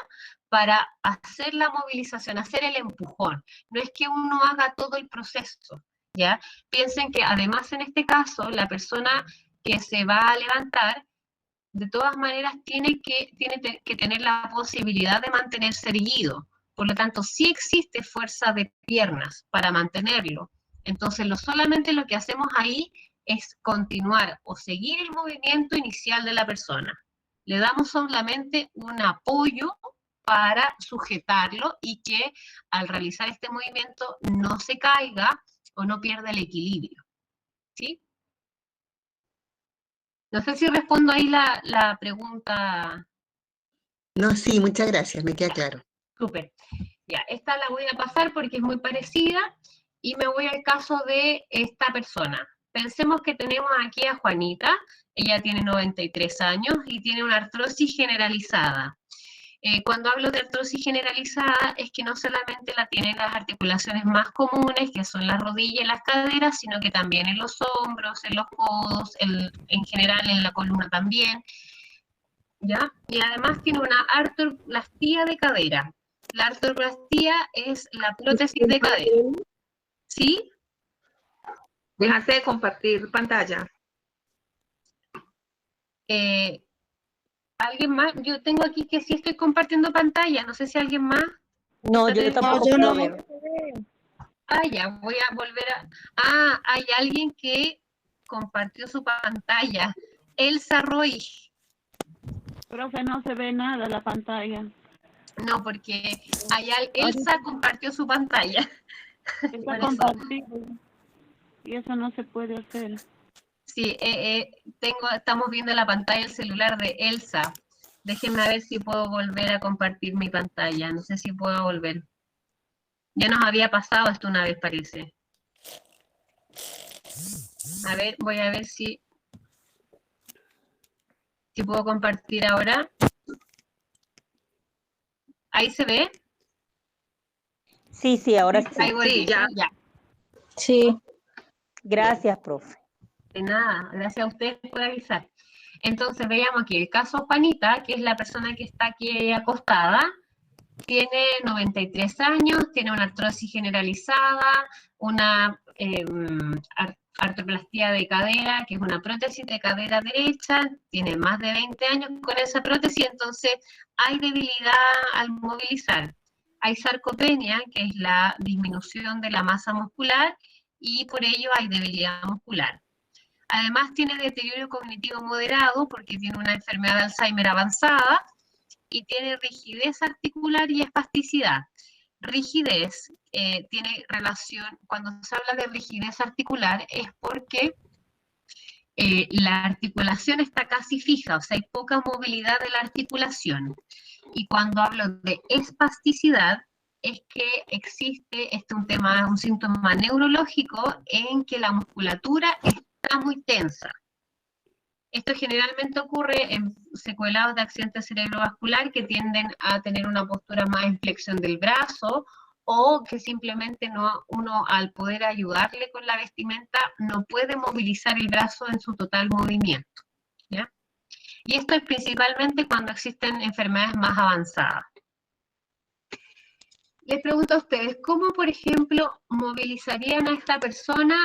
para hacer la movilización, hacer el empujón. No es que uno haga todo el proceso, ¿ya? Piensen que además en este caso, la persona que se va a levantar, de todas maneras tiene que tener la posibilidad de mantenerse erguido. Por lo tanto, sí existe fuerza de piernas para mantenerlo. Entonces, solamente lo que hacemos ahí es continuar o seguir el movimiento inicial de la persona. Le damos solamente un apoyo para sujetarlo y que al realizar este movimiento no se caiga o no pierda el equilibrio. ¿Sí? No sé si respondo ahí la pregunta. No, sí, muchas gracias, me queda claro. Súper. Ya, esta la voy a pasar porque es muy parecida y me voy al caso de esta persona. Pensemos que tenemos aquí a Juanita, ella tiene 93 años y tiene una artrosis generalizada. Cuando hablo de artrosis generalizada es que no solamente la tienen las articulaciones más comunes, que son las rodillas y las caderas, sino que también en los hombros, en los codos, en general en la columna también, ¿ya? Y además tiene una artroplastía de cadera. La artroplastía es la prótesis de cadera. ¿Sí? Déjate de compartir pantalla. ¿Alguien más? Yo tengo aquí que sí estoy compartiendo pantalla. No sé si alguien más. No, yo tampoco puedo ver. Ya, voy a volver a... hay alguien que compartió su pantalla. Elsa Roy. Profe, no se ve nada la pantalla. No, porque allá Elsa compartió su pantalla. Está compartido. Y eso no se puede hacer. Sí, estamos viendo la pantalla del celular de Elsa. Déjenme ver si puedo volver a compartir mi pantalla. No sé si puedo volver. Ya nos había pasado esto una vez, parece. A ver, voy a ver si puedo compartir ahora. ¿Ahí se ve? Sí, ahora sí. Ahí voy, Sí, ya. Sí. Gracias, profe. De nada, gracias a ustedes por avisar. Entonces veamos aquí el caso Juanita, que es la persona que está aquí acostada. Tiene 93 años, tiene una artrosis generalizada, una artroplastía de cadera, que es una prótesis de cadera derecha, tiene más de 20 años con esa prótesis, entonces hay debilidad al movilizar. Hay sarcopenia, que es la disminución de la masa muscular, y por ello hay debilidad muscular. Además tiene deterioro cognitivo moderado, porque tiene una enfermedad de Alzheimer avanzada, y tiene rigidez articular y espasticidad. Rigidez tiene relación, cuando se habla de rigidez articular, es porque la articulación está casi fija, o sea, hay poca movilidad de la articulación. Y cuando hablo de espasticidad, es que existe un síntoma neurológico en que la musculatura está muy tensa. Esto generalmente ocurre en secuelados de accidente cerebrovascular que tienden a tener una postura más en flexión del brazo, o que simplemente uno al poder ayudarle con la vestimenta no puede movilizar el brazo en su total movimiento, ¿ya? Y esto es principalmente cuando existen enfermedades más avanzadas. Les pregunto a ustedes, ¿cómo, por ejemplo, movilizarían a esta persona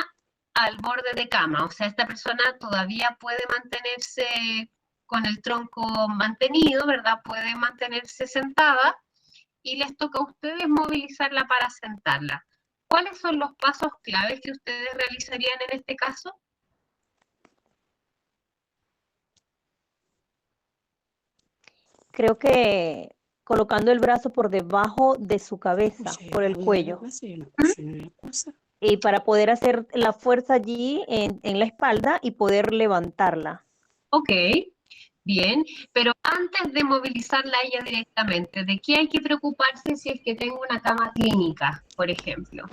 al borde de cama? O sea, esta persona todavía puede mantenerse con el tronco mantenido, ¿verdad? Puede mantenerse sentada, y les toca a ustedes movilizarla para sentarla. ¿Cuáles son los pasos claves que ustedes realizarían en este caso? Creo que colocando el brazo por debajo de su cabeza, por el cuello. Y para poder hacer la fuerza allí en la espalda y poder levantarla. Ok, bien, pero antes de movilizarla a ella directamente, ¿de qué hay que preocuparse si es que tengo una cama clínica, por ejemplo?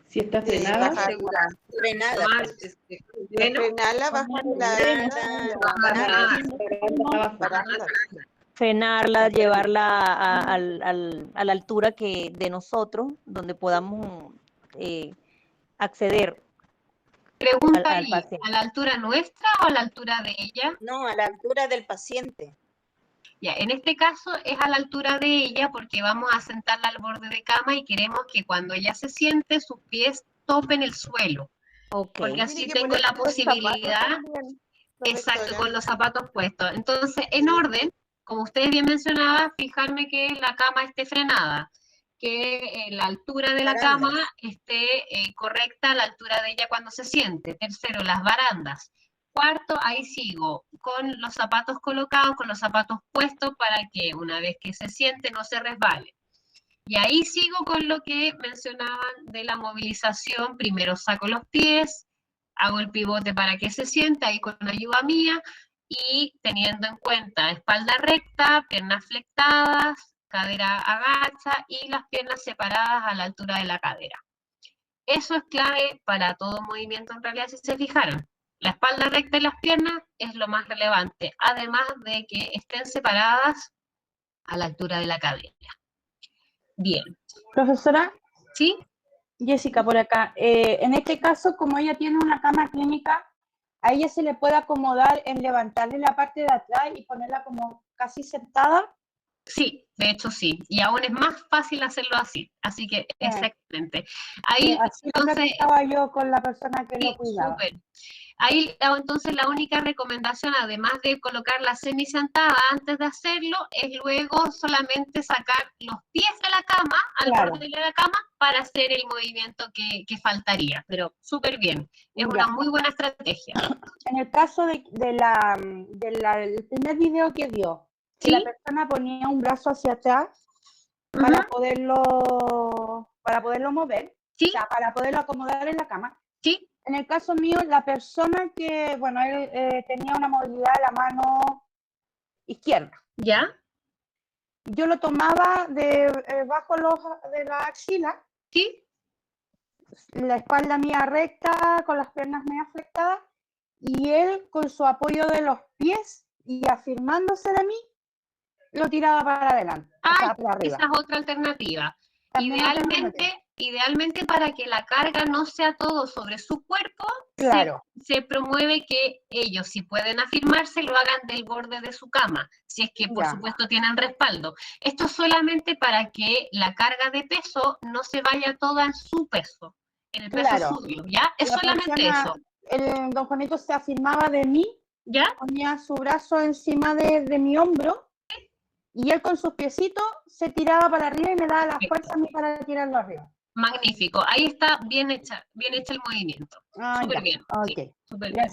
Si está frenada. Frenada. Frenarla, Frenarla, llevarla a la altura de nosotros, donde podamos acceder. Pregunta ahí, ¿a la altura nuestra o a la altura de ella? No, a la altura del paciente. Ya, en este caso es a la altura de ella, porque vamos a sentarla al borde de cama y queremos que cuando ella se siente sus pies topen el suelo. Okay. Porque así tengo la posibilidad, exacto, con los zapatos puestos. Entonces, en orden, como ustedes bien mencionaban, fijarme que la cama esté frenada, que la altura de la cama esté correcta a la altura de ella cuando se siente. Tercero, las barandas. Cuarto, ahí sigo, con los zapatos colocados, con los zapatos puestos, para que una vez que se siente no se resbale. Y ahí sigo con lo que mencionaban de la movilización. Primero saco los pies, hago el pivote para que se sienta, ahí con ayuda mía, y teniendo en cuenta espalda recta, piernas flectadas, cadera agacha y las piernas separadas a la altura de la cadera. Eso es clave para todo movimiento en realidad, si se fijaron. La espalda recta y las piernas es lo más relevante, además de que estén separadas a la altura de la cadera. Bien. Profesora. ¿Sí? Jessica, por acá. En este caso, como ella tiene una cama clínica, a ella se le puede acomodar en levantarle la parte de atrás y ponerla como casi sentada. Sí, de hecho sí, y aún es más fácil hacerlo así, así que exactamente. Ahí así lo entonces, practicaba yo con la persona que lo sí, cuidaba. súper. Ahí entonces la única recomendación, además de colocar la semisentada antes de hacerlo, es luego solamente sacar los pies de la cama, al borde de la cama, para hacer el movimiento que faltaría, pero súper bien, es una muy buena estrategia. En el caso del primer video que dio, que la persona ponía un brazo hacia atrás para poderlo mover, o sea, para poderlo acomodar en la cama. Sí. En el caso mío, la persona que, bueno, él tenía una movilidad de la mano izquierda. ¿Ya? Yo lo tomaba bajo de la axila. Sí. La espalda mía recta, con las piernas medio flectadas, y él con su apoyo de los pies y afirmándose de mí, lo tiraba para adelante, o sea, para arriba. Esa es otra alternativa. Idealmente para que la carga no sea todo sobre su cuerpo, se promueve que ellos, si pueden afirmarse, lo hagan del borde de su cama, si es que por supuesto tienen respaldo. Esto solamente para que la carga de peso no se vaya toda en su peso, en el peso suyo, ¿ya? Es solamente eso. El don Juanito se afirmaba de mí, ponía su brazo encima de mi hombro, y él con sus piecitos se tiraba para arriba y me daba la fuerza a mí para tirarlo arriba. Magnífico, ahí está bien hecha el movimiento. Súper bien. Okay. Sí, súper bien.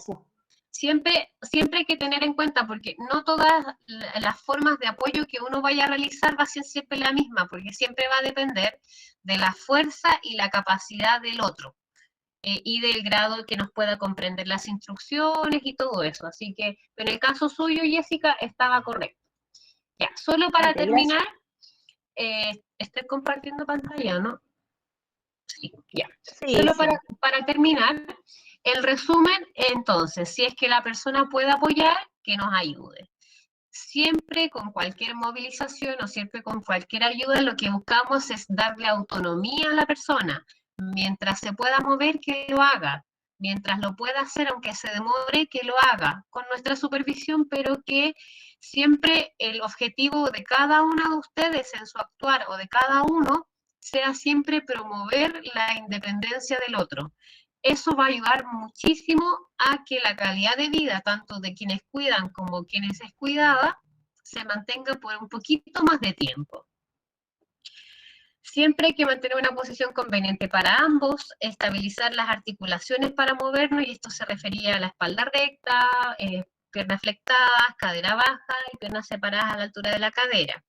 Siempre hay que tener en cuenta, porque no todas las formas de apoyo que uno vaya a realizar va a ser siempre la misma, porque siempre va a depender de la fuerza y la capacidad del otro. Y del grado que nos pueda comprender las instrucciones y todo eso. Así que en el caso suyo, Jessica, estaba correcto. Ya, solo para terminar, estoy compartiendo pantalla, ¿no? Sí, ya. Solo para terminar, el resumen, entonces, si es que la persona puede apoyar, que nos ayude. Siempre con cualquier movilización o siempre con cualquier ayuda, lo que buscamos es darle autonomía a la persona. Mientras se pueda mover, que lo haga. Mientras lo pueda hacer, aunque se demore, que lo haga. Con nuestra supervisión, pero que siempre el objetivo de cada uno de ustedes en su actuar o de cada uno sea siempre promover la independencia del otro. Eso va a ayudar muchísimo a que la calidad de vida, tanto de quienes cuidan como quienes es cuidada, se mantenga por un poquito más de tiempo. Siempre hay que mantener una posición conveniente para ambos, estabilizar las articulaciones para movernos, y esto se refería a la espalda recta, piernas flectadas, cadera baja y piernas separadas a la altura de la cadera.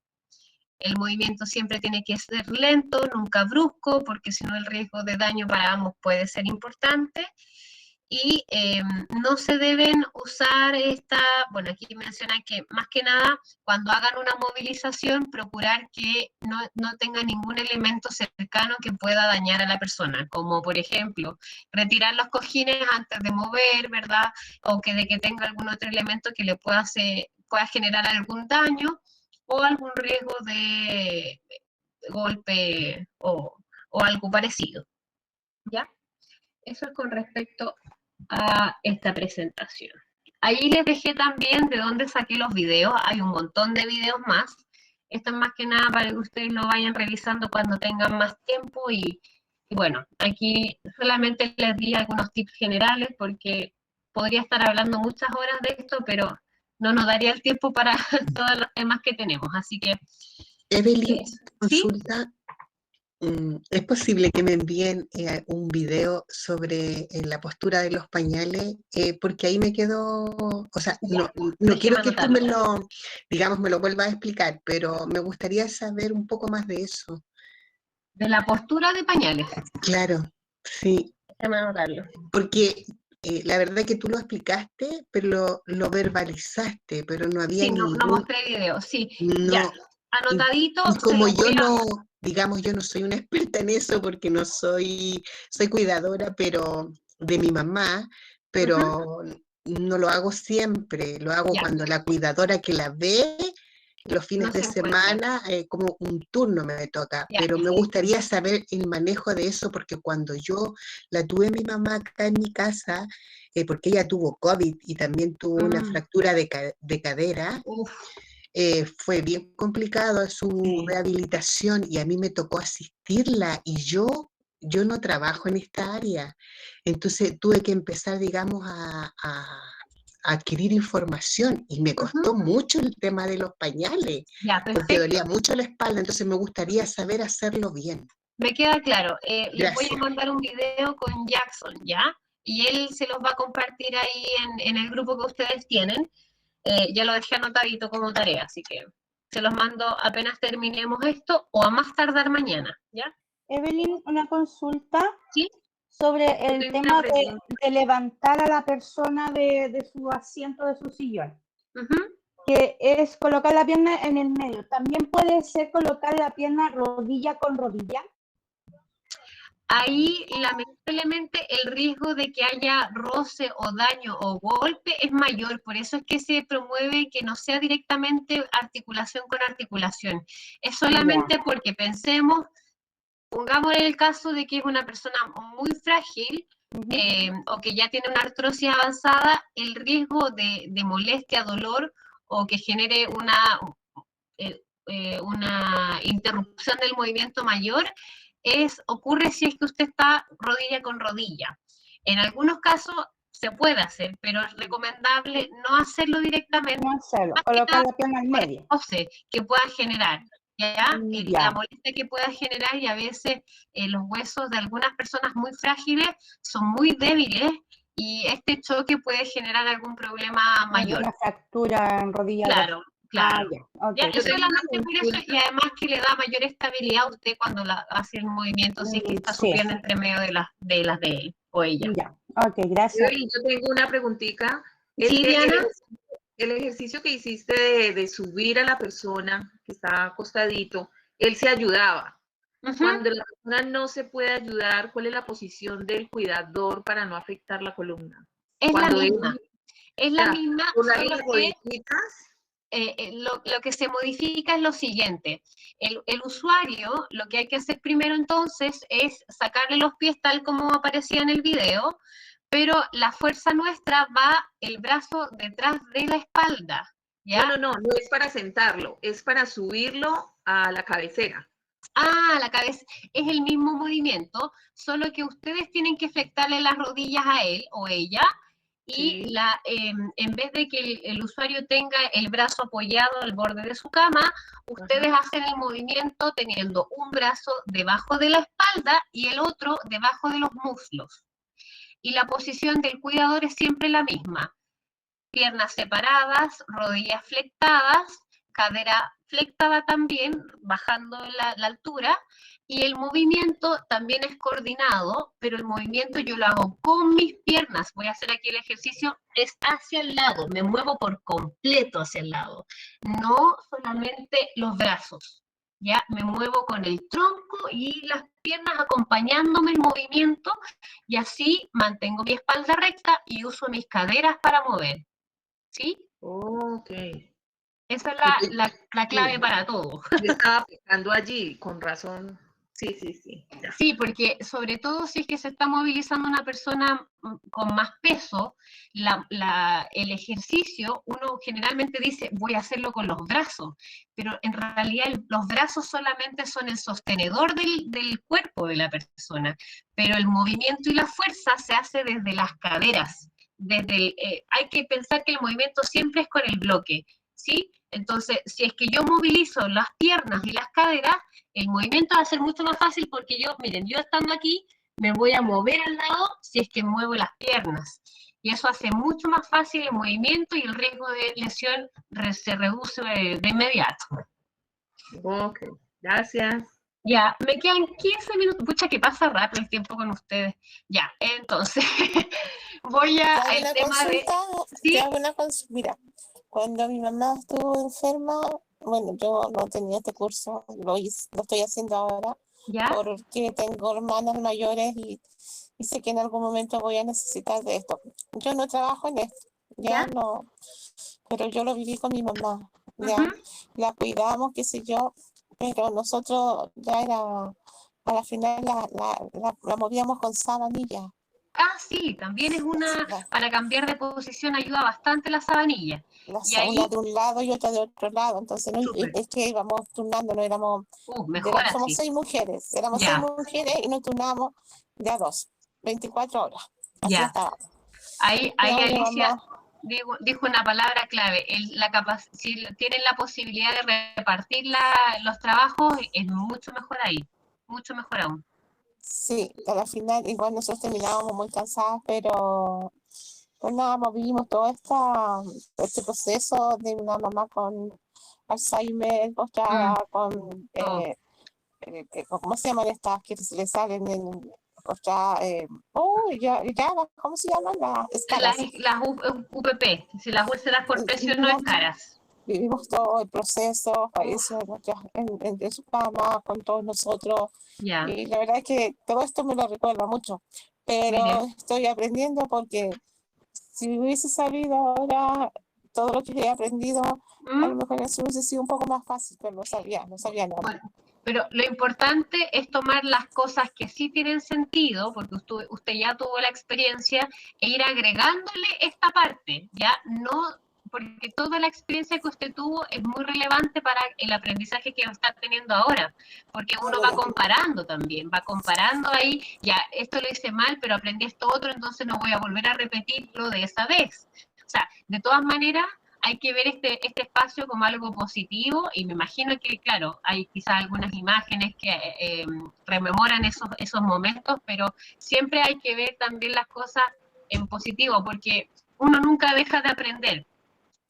El movimiento siempre tiene que ser lento, nunca brusco, porque si no el riesgo de daño para ambos puede ser importante. Y no se deben usar bueno, aquí menciona que más que nada, cuando hagan una movilización, procurar que no tenga ningún elemento cercano que pueda dañar a la persona, como por ejemplo, retirar los cojines antes de mover, ¿verdad? O de que tenga algún otro elemento que le pueda generar algún daño, o algún riesgo de golpe o algo parecido. ¿Ya? Eso es con respecto a esta presentación. Ahí les dejé también de dónde saqué los videos. Hay un montón de videos más. Esto es más que nada para que ustedes lo vayan revisando cuando tengan más tiempo. Y bueno, aquí solamente les di algunos tips generales, porque podría estar hablando muchas horas de esto, pero no nos daría el tiempo para todos los temas que tenemos. Así que... Evelyn, consulta. ¿Es posible que me envíen un video sobre la postura de los pañales? Porque ahí me quedo, o sea, no quiero que tú me lo vuelvas a explicar, pero me gustaría saber un poco más de eso. ¿De la postura de pañales? Claro, sí. Déjame anotarlo. Porque la verdad es que tú lo explicaste, pero lo verbalizaste, pero no había ningún... no mostré video, sí. No. Ya, anotadito. Y como yo no soy una experta en eso, porque no soy cuidadora, pero de mi mamá, pero no lo hago siempre, lo hago cuando la cuidadora que la ve, los fines de semana, como un turno me toca, pero me gustaría saber el manejo de eso, porque cuando yo la tuve mi mamá acá en mi casa, porque ella tuvo COVID y también tuvo una fractura de cadera, fue bien complicado su rehabilitación y a mí me tocó asistirla y yo no trabajo en esta área. Entonces tuve que empezar, digamos, a adquirir información y me costó mucho el tema de los pañales, Ya, porque perfecto. dolía mucho la espalda, entonces me gustaría saber hacerlo bien. Me queda claro. Les voy a Gracias. mandar un video con Jackson, ¿ya? Y él se los va a compartir ahí en el grupo que ustedes tienen. Ya lo dejé anotadito como tarea, así que se los mando apenas terminemos esto o a más tardar mañana, ¿ya? Evelyn, una consulta ¿Sí? sobre el tengo una tema pregunta. de levantar a la persona de su asiento, de su sillón, que es colocar la pierna en el medio. ¿También puede ser colocar la pierna rodilla con rodilla? Ahí, lamentablemente, el riesgo de que haya roce o daño o golpe es mayor, por eso es que se promueve que no sea directamente articulación con articulación. Es solamente porque pensemos, pongamos el caso de que es una persona muy frágil o que ya tiene una artrosis avanzada, el riesgo de molestia, dolor o que genere una interrupción del movimiento mayor ocurre si es que usted está rodilla con rodilla. En algunos casos se puede hacer, pero es recomendable no hacerlo directamente. No hacerlo, colocar la pierna en medio. Que pueda generar, ¿ya? La molestia que pueda generar y a veces los huesos de algunas personas muy frágiles son muy débiles y este choque puede generar algún problema mayor. Una fractura en rodilla. Claro, claro. Okay. Ya, solamente por eso, y además que le da mayor estabilidad a usted cuando hace el movimiento, si es que está su pierna entre medio de las de él o ella. Ya, ok, gracias. Yo tengo una preguntita. Sí, Diana. El ejercicio que hiciste de subir a la persona que está acostadito, él se ayudaba. Cuando la persona no se puede ayudar, ¿cuál es la posición del cuidador para no afectar la columna? Es la misma. Es la misma, solo lo que se modifica es lo siguiente. El usuario, lo que hay que hacer primero entonces es sacarle los pies tal como aparecía en el video, pero la fuerza nuestra va el brazo detrás de la espalda, ¿ya? No es para sentarlo, es para subirlo a la cabecera. Ah, la cabeza es el mismo movimiento, solo que ustedes tienen que flectarle las rodillas a él o ella y en vez de que el usuario tenga el brazo apoyado al borde de su cama, ustedes hacen el movimiento teniendo un brazo debajo de la espalda y el otro debajo de los muslos. Y la posición del cuidador es siempre la misma. Piernas separadas, rodillas flectadas, cadera flectada también, bajando la altura, y el movimiento también es coordinado, pero el movimiento yo lo hago con mis piernas. Voy a hacer aquí el ejercicio, es hacia el lado, me muevo por completo hacia el lado, no solamente los brazos, ya me muevo con el tronco y las piernas acompañándome el movimiento, y así mantengo mi espalda recta y uso mis caderas para mover, ¿sí? Ok. Esa es la clave para todo. Yo estaba pensando allí, con razón. Sí. Ya. Sí, porque sobre todo si es que se está movilizando una persona con más peso, el ejercicio, uno generalmente dice, voy a hacerlo con los brazos, pero en realidad los brazos solamente son el sostenedor del cuerpo de la persona, pero el movimiento y la fuerza se hace desde las caderas. Hay que pensar que el movimiento siempre es con el bloque, ¿sí? Entonces, si es que yo movilizo las piernas y las caderas, el movimiento va a ser mucho más fácil porque miren, yo estando aquí, me voy a mover al lado si es que muevo las piernas. Y eso hace mucho más fácil el movimiento y el riesgo de lesión se reduce de inmediato. Ok, gracias. Ya, me quedan 15 minutos. Pucha, que pasa rápido el tiempo con ustedes. Ya, entonces, voy al tema de... ¿Sí? Mira, cuando mi mamá estuvo enferma, bueno, yo no tenía este curso, lo estoy haciendo ahora, ¿ya? Porque tengo hermanas mayores y sé que en algún momento voy a necesitar de esto. Yo no trabajo en esto, ¿ya? No, pero yo lo viví con mi mamá, ¿ya? La cuidamos, qué sé yo, pero nosotros ya era, a la final la movíamos con sabanilla. Sí, también es una, para cambiar de posición ayuda bastante la sabanilla. Y ahí, una de un lado y otra de otro lado, entonces no, es que íbamos turnando, no éramos, mejor somos así. 6 mujeres, éramos Ya. 6 mujeres y nos turnábamos de a 2, 24 horas, así Ya. estábamos. Ahí Ya, mi Alicia mamá, dijo una palabra clave, si tienen la posibilidad de repartir los trabajos, es mucho mejor ahí, mucho mejor aún. sí, a la final igual nosotros terminábamos muy cansadas, pero pues nada, pues vivimos todo este proceso de una mamá con Alzheimer, postrada, con, ¿cómo se llaman estas que se le salen en postrada? ¿Cómo se llaman? Las escalas. Las UPP, si las úlceras por presión no es caras. Vivimos todo el proceso, falleció en su cama con todos nosotros. Ya. Y la verdad es que todo esto me lo recuerda mucho, pero estoy aprendiendo porque si hubiese sabido ahora todo lo que he aprendido, a lo mejor eso hubiese sido un poco más fácil, pero no sabía nada. Bueno, pero lo importante es tomar las cosas que sí tienen sentido, porque usted ya tuvo la experiencia, e ir agregándole esta parte, ya no, porque toda la experiencia que usted tuvo es muy relevante para el aprendizaje que está teniendo ahora, porque uno va comparando también, va comparando ahí, ya, esto lo hice mal, pero aprendí esto otro, entonces no voy a volver a repetirlo de esa vez. O sea, de todas maneras, hay que ver este espacio como algo positivo, y me imagino que, claro, hay quizás algunas imágenes que rememoran esos momentos, pero siempre hay que ver también las cosas en positivo, porque uno nunca deja de aprender.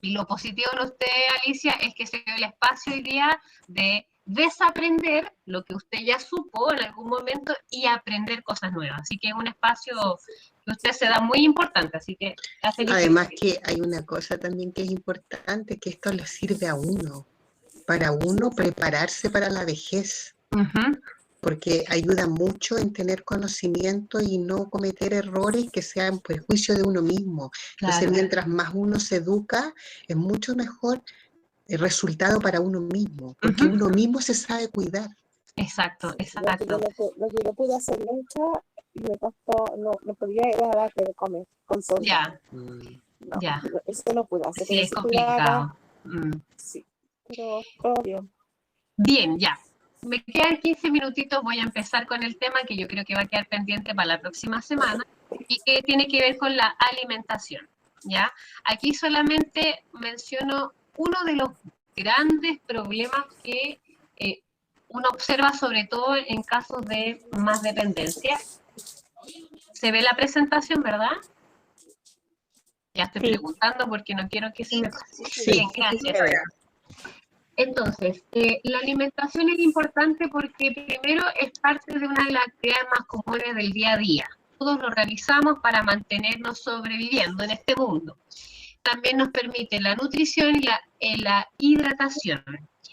Y lo positivo de usted, Alicia, es que se dio el espacio hoy día de desaprender lo que usted ya supo en algún momento y aprender cosas nuevas. Así que es un espacio que usted se da muy importante, así que además que hay una cosa también que es importante, que esto le sirve a uno, para uno prepararse para la vejez, porque ayuda mucho en tener conocimiento y no cometer errores que sean perjuicio de uno mismo. Entonces, mientras más uno se educa, es mucho mejor el resultado para uno mismo, porque uno mismo se sabe cuidar. Exacto. Lo que yo pude hacer mucho, y me costó, no podía ir a darte de comer con sol. Ya. Eso no pude hacer. Sí, es complicado. Sí, pero todo bien. Bien, ya. Me quedan 15 minutitos, voy a empezar con el tema que yo creo que va a quedar pendiente para la próxima semana y que tiene que ver con la alimentación, ¿ya? Aquí solamente menciono uno de los grandes problemas que uno observa sobre todo en casos de más dependencia. ¿Se ve la presentación, verdad? Ya estoy preguntando porque no quiero que se me pase. Bien, gracias. Entonces, la alimentación es importante porque primero es parte de una de las actividades más comunes del día a día. Todos lo realizamos para mantenernos sobreviviendo en este mundo. También nos permite la nutrición y la hidratación.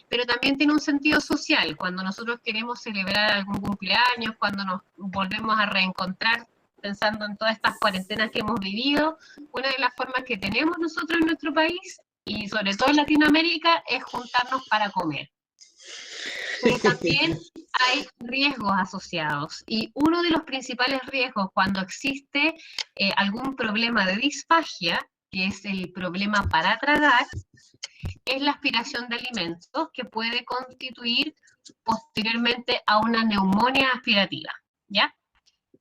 Pero también tiene un sentido social. Cuando nosotros queremos celebrar algún cumpleaños, cuando nos volvemos a reencontrar, pensando en todas estas cuarentenas que hemos vivido, una de las formas que tenemos nosotros en nuestro país y sobre todo en Latinoamérica, es juntarnos para comer. Pero también hay riesgos asociados, y uno de los principales riesgos cuando existe algún problema de disfagia, que es el problema para tragar, es la aspiración de alimentos, que puede constituir posteriormente a una neumonía aspirativa, ¿ya?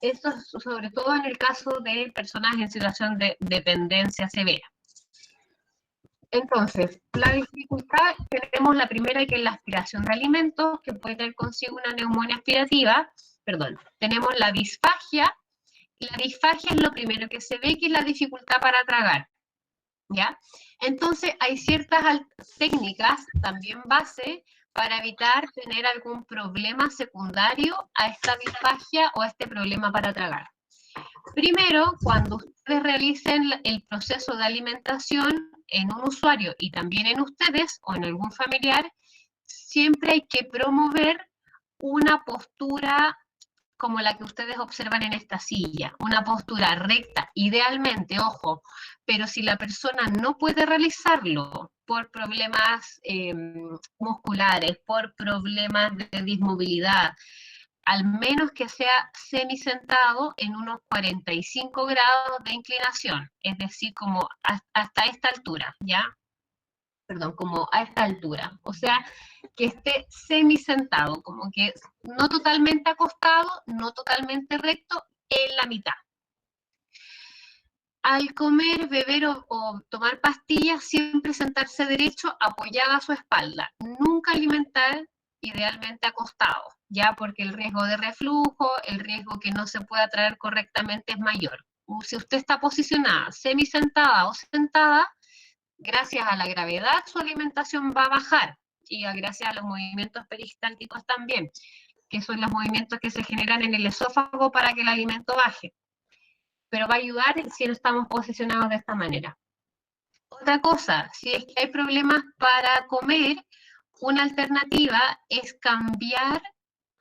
Esto es sobre todo en el caso de personas en situación de dependencia severa. Entonces, la dificultad, tenemos la primera, que es la aspiración de alimentos, que puede tener consigo una neumonía aspirativa. Tenemos la disfagia, y la disfagia es lo primero que se ve, que es la dificultad para tragar, ¿ya? Entonces, hay ciertas técnicas, también base, para evitar tener algún problema secundario a esta disfagia o a este problema para tragar. Primero, cuando ustedes realicen el proceso de alimentación en un usuario y también en ustedes o en algún familiar, siempre hay que promover una postura como la que ustedes observan en esta silla, una postura recta, idealmente, ojo, pero si la persona no puede realizarlo por problemas musculares, por problemas de dismovilidad, al menos que sea semisentado en unos 45 grados de inclinación, es decir, como hasta esta altura, ¿ya? Perdón, como a esta altura, o sea, que esté semisentado, como que no totalmente acostado, no totalmente recto, en la mitad. Al comer, beber o tomar pastillas, siempre sentarse derecho, apoyada a su espalda. Nunca alimentar, idealmente acostado, ya porque el riesgo de reflujo, el riesgo que no se pueda traer correctamente es mayor. Si usted está posicionada semisentada o sentada, gracias a la gravedad su alimentación va a bajar, y gracias a los movimientos peristálticos también, que son los movimientos que se generan en el esófago para que el alimento baje. Pero va a ayudar si no estamos posicionados de esta manera. Otra cosa, si es que hay problemas para comer, una alternativa es cambiar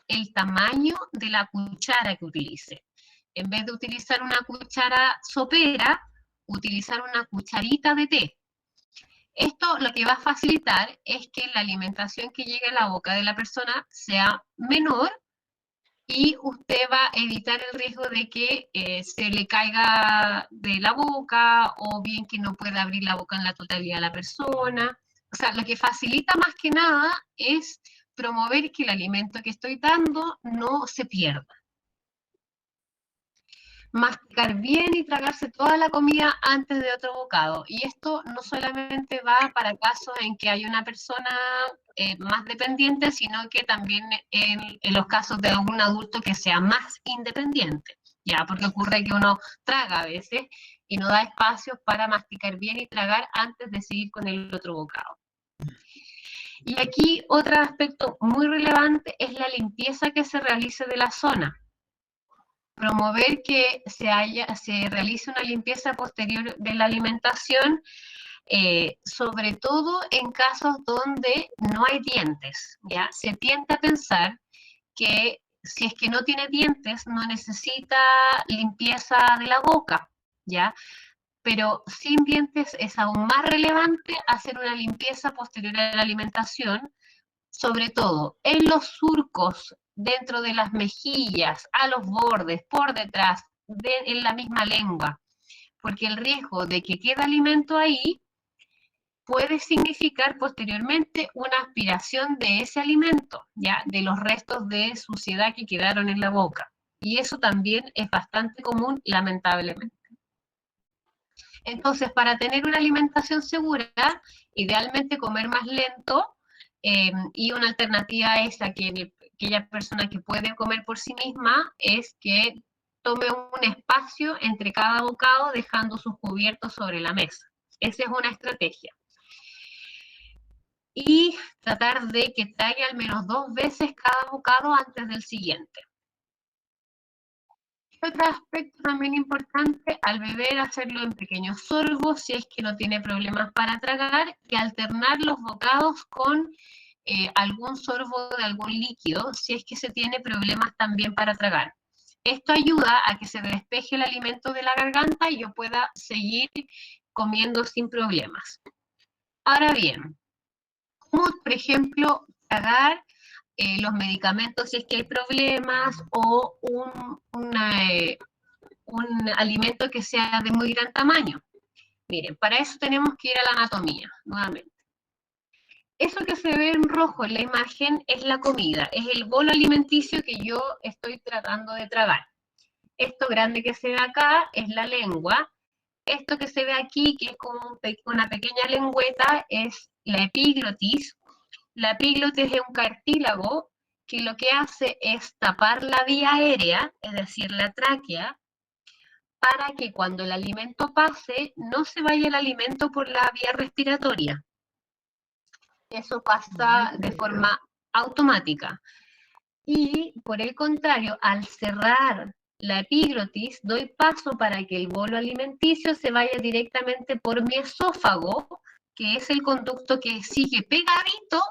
el tamaño de la cuchara que utilice. En vez de utilizar una cuchara sopera, utilizar una cucharita de té. Esto lo que va a facilitar es que la alimentación que llegue a la boca de la persona sea menor, y usted va a evitar el riesgo de que se le caiga de la boca, o bien que no pueda abrir la boca en la totalidad de la persona. O sea, lo que facilita más que nada es promover que el alimento que estoy dando no se pierda. Masticar bien y tragarse toda la comida antes de otro bocado. Y esto no solamente va para casos en que hay una persona más dependiente, sino que también en los casos de algún adulto que sea más independiente. Ya, porque ocurre que uno traga a veces y no da espacios para masticar bien y tragar antes de seguir con el otro bocado. Y aquí otro aspecto muy relevante es la limpieza que se realice de la zona. Promover que se realice una limpieza posterior de la alimentación, sobre todo en casos donde no hay dientes, ¿ya? Se tiende a pensar que si es que no tiene dientes, no necesita limpieza de la boca, ¿ya? Pero sin dientes es aún más relevante hacer una limpieza posterior a la alimentación, sobre todo en los surcos, dentro de las mejillas, a los bordes, por detrás, en la misma lengua, porque el riesgo de que quede alimento ahí puede significar posteriormente una aspiración de ese alimento, ¿ya? De los restos de suciedad que quedaron en la boca. Y eso también es bastante común, lamentablemente. Entonces, para tener una alimentación segura, idealmente comer más lento, y una alternativa es a que aquella persona que puede comer por sí misma es que tome un espacio entre cada bocado, dejando sus cubiertos sobre la mesa. Esa es una estrategia. Y tratar de que trague al menos 2 veces cada bocado antes del siguiente. Otro aspecto también importante, al beber, hacerlo en pequeños sorbos, si es que no tiene problemas para tragar, y alternar los bocados con algún sorbo de algún líquido, si es que se tiene problemas también para tragar. Esto ayuda a que se despeje el alimento de la garganta y yo pueda seguir comiendo sin problemas. Ahora bien, ¿cómo, por ejemplo, tragar los medicamentos si es que hay problemas, o un alimento que sea de muy gran tamaño? Miren, para eso tenemos que ir a la anatomía, nuevamente. Eso que se ve en rojo en la imagen es la comida, es el bolo alimenticio que yo estoy tratando de tragar. Esto grande que se ve acá es la lengua. Esto que se ve aquí, que es como una pequeña lengüeta, es la epiglotis. La epiglotis es un cartílago que lo que hace es tapar la vía aérea, es decir, la tráquea, para que cuando el alimento pase, no se vaya el alimento por la vía respiratoria. Eso pasa de forma automática. Y por el contrario, al cerrar la epiglotis, doy paso para que el bolo alimenticio se vaya directamente por mi esófago, que es el conducto que sigue pegadito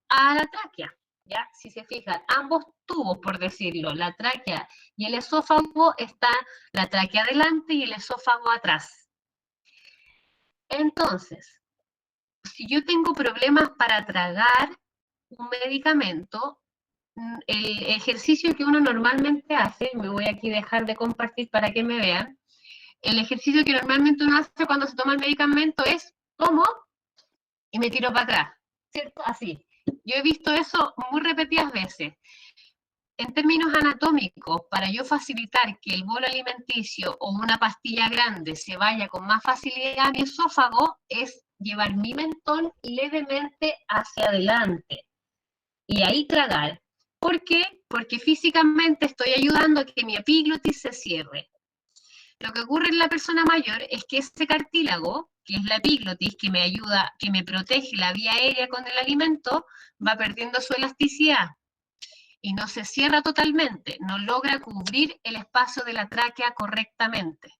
a la tráquea. ¿Ya? Si se fijan, ambos tubos, por decirlo, la tráquea y el esófago, está la tráquea adelante y el esófago atrás. Entonces, si yo tengo problemas para tragar un medicamento, el ejercicio que uno normalmente hace, me voy aquí a dejar de compartir para que me vean, el ejercicio que normalmente uno hace cuando se toma el medicamento es tomo y me tiro para atrás, ¿cierto? Así. Yo he visto eso muy repetidas veces. En términos anatómicos, para yo facilitar que el bolo alimenticio o una pastilla grande se vaya con más facilidad a mi esófago, es llevar mi mentón levemente hacia adelante y ahí tragar. ¿Por qué? Porque físicamente estoy ayudando a que mi epiglotis se cierre. Lo que ocurre en la persona mayor es que este cartílago, que es la epiglotis, que me ayuda, que me protege la vía aérea con el alimento, va perdiendo su elasticidad y no se cierra totalmente, no logra cubrir el espacio de la tráquea correctamente.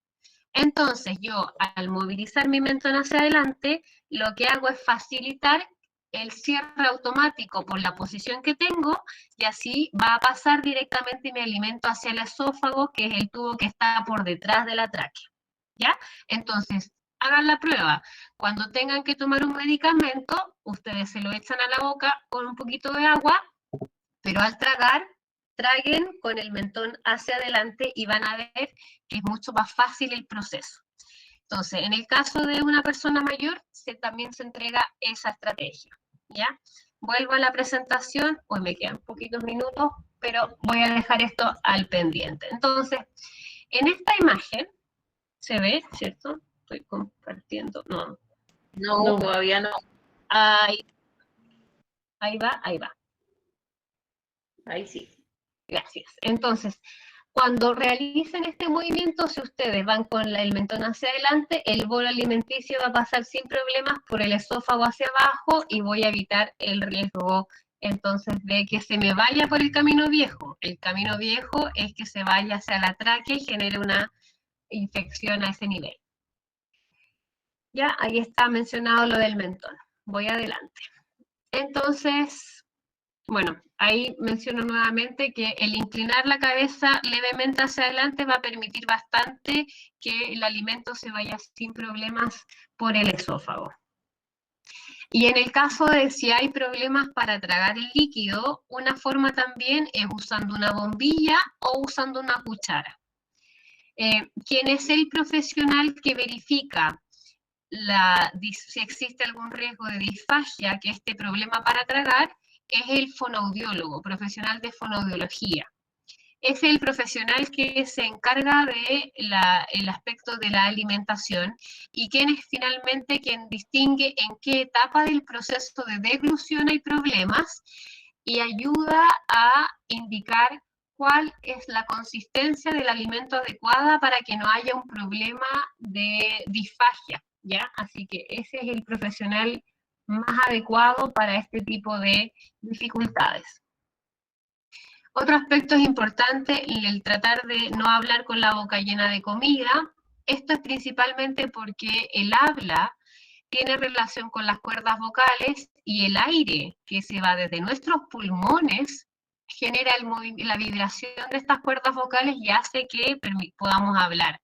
Entonces yo, al movilizar mi mentón hacia adelante, lo que hago es facilitar el cierre automático por la posición que tengo, y así va a pasar directamente mi alimento hacia el esófago, que es el tubo que está por detrás de la tráquea, ¿ya? Entonces, hagan la prueba. Cuando tengan que tomar un medicamento, ustedes se lo echan a la boca con un poquito de agua, pero al tragar, traguen con el mentón hacia adelante y van a ver que es mucho más fácil el proceso. Entonces, en el caso de una persona mayor, también se entrega esa estrategia, ¿ya? Vuelvo a la presentación, hoy me quedan poquitos minutos, pero voy a dejar esto al pendiente. Entonces, en esta imagen, ¿se ve, cierto? Estoy compartiendo, no. No, todavía no. Ahí va, ahí va. Ahí sí. Gracias. Entonces, cuando realicen este movimiento, si ustedes van con el mentón hacia adelante, el bolo alimenticio va a pasar sin problemas por el esófago hacia abajo y voy a evitar el riesgo entonces de que se me vaya por el camino viejo. El camino viejo es que se vaya hacia la tráquea y genere una infección a ese nivel. Ya, ahí está mencionado lo del mentón. Voy adelante. Entonces, bueno, ahí menciono nuevamente que el inclinar la cabeza levemente hacia adelante va a permitir bastante que el alimento se vaya sin problemas por el esófago. Y en el caso de si hay problemas para tragar el líquido, una forma también es usando una bombilla o usando una cuchara. ¿Quién es el profesional que verifica si existe algún riesgo de disfagia, que este problema para tragar? Es el fonoaudiólogo, profesional de fonoaudiología. Es el profesional que se encarga del aspecto de la alimentación y quien es finalmente quien distingue en qué etapa del proceso de deglución hay problemas y ayuda a indicar cuál es la consistencia del alimento adecuada para que no haya un problema de disfagia, ¿ya? Así que ese es el profesional más adecuado para este tipo de dificultades. Otro aspecto importante, el tratar de no hablar con la boca llena de comida. Esto es principalmente porque el habla tiene relación con las cuerdas vocales y el aire que se va desde nuestros pulmones genera la vibración de estas cuerdas vocales y hace que podamos hablar.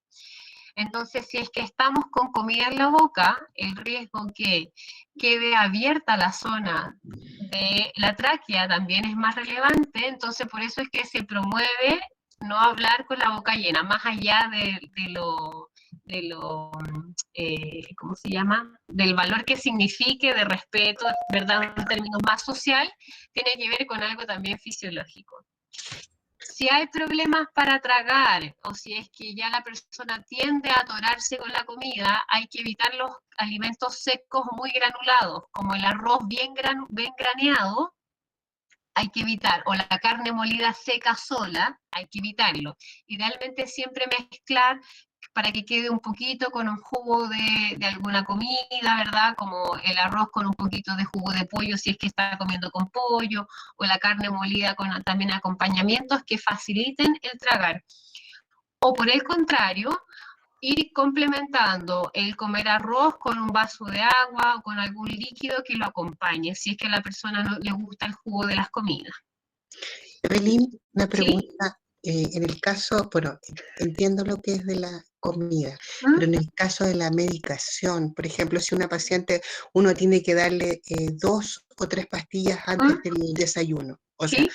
Entonces, si es que estamos con comida en la boca, el riesgo que quede abierta la zona de la tráquea también es más relevante, entonces por eso es que se promueve no hablar con la boca llena, más allá ¿cómo se llama? Del valor que signifique, de respeto, ¿verdad? En términos más social, tiene que ver con algo también fisiológico. Si hay problemas para tragar o si es que ya la persona tiende a atorarse con la comida, hay que evitar los alimentos secos muy granulados, como el arroz bien graneado, hay que evitar, o la carne molida seca sola, hay que evitarlo. Idealmente siempre mezclar para que quede un poquito con un jugo de alguna comida, ¿verdad? Como el arroz con un poquito de jugo de pollo si es que está comiendo con pollo, o la carne molida con también acompañamientos que faciliten el tragar. O por el contrario, ir complementando el comer arroz con un vaso de agua o con algún líquido que lo acompañe, si es que a la persona no le gusta el jugo de las comidas. Evelyn, una pregunta. En el caso, bueno, entiendo lo que es de la comida, pero en el caso de la medicación, por ejemplo, si una paciente, uno tiene que darle 2 o 3 pastillas antes del desayuno, o sea,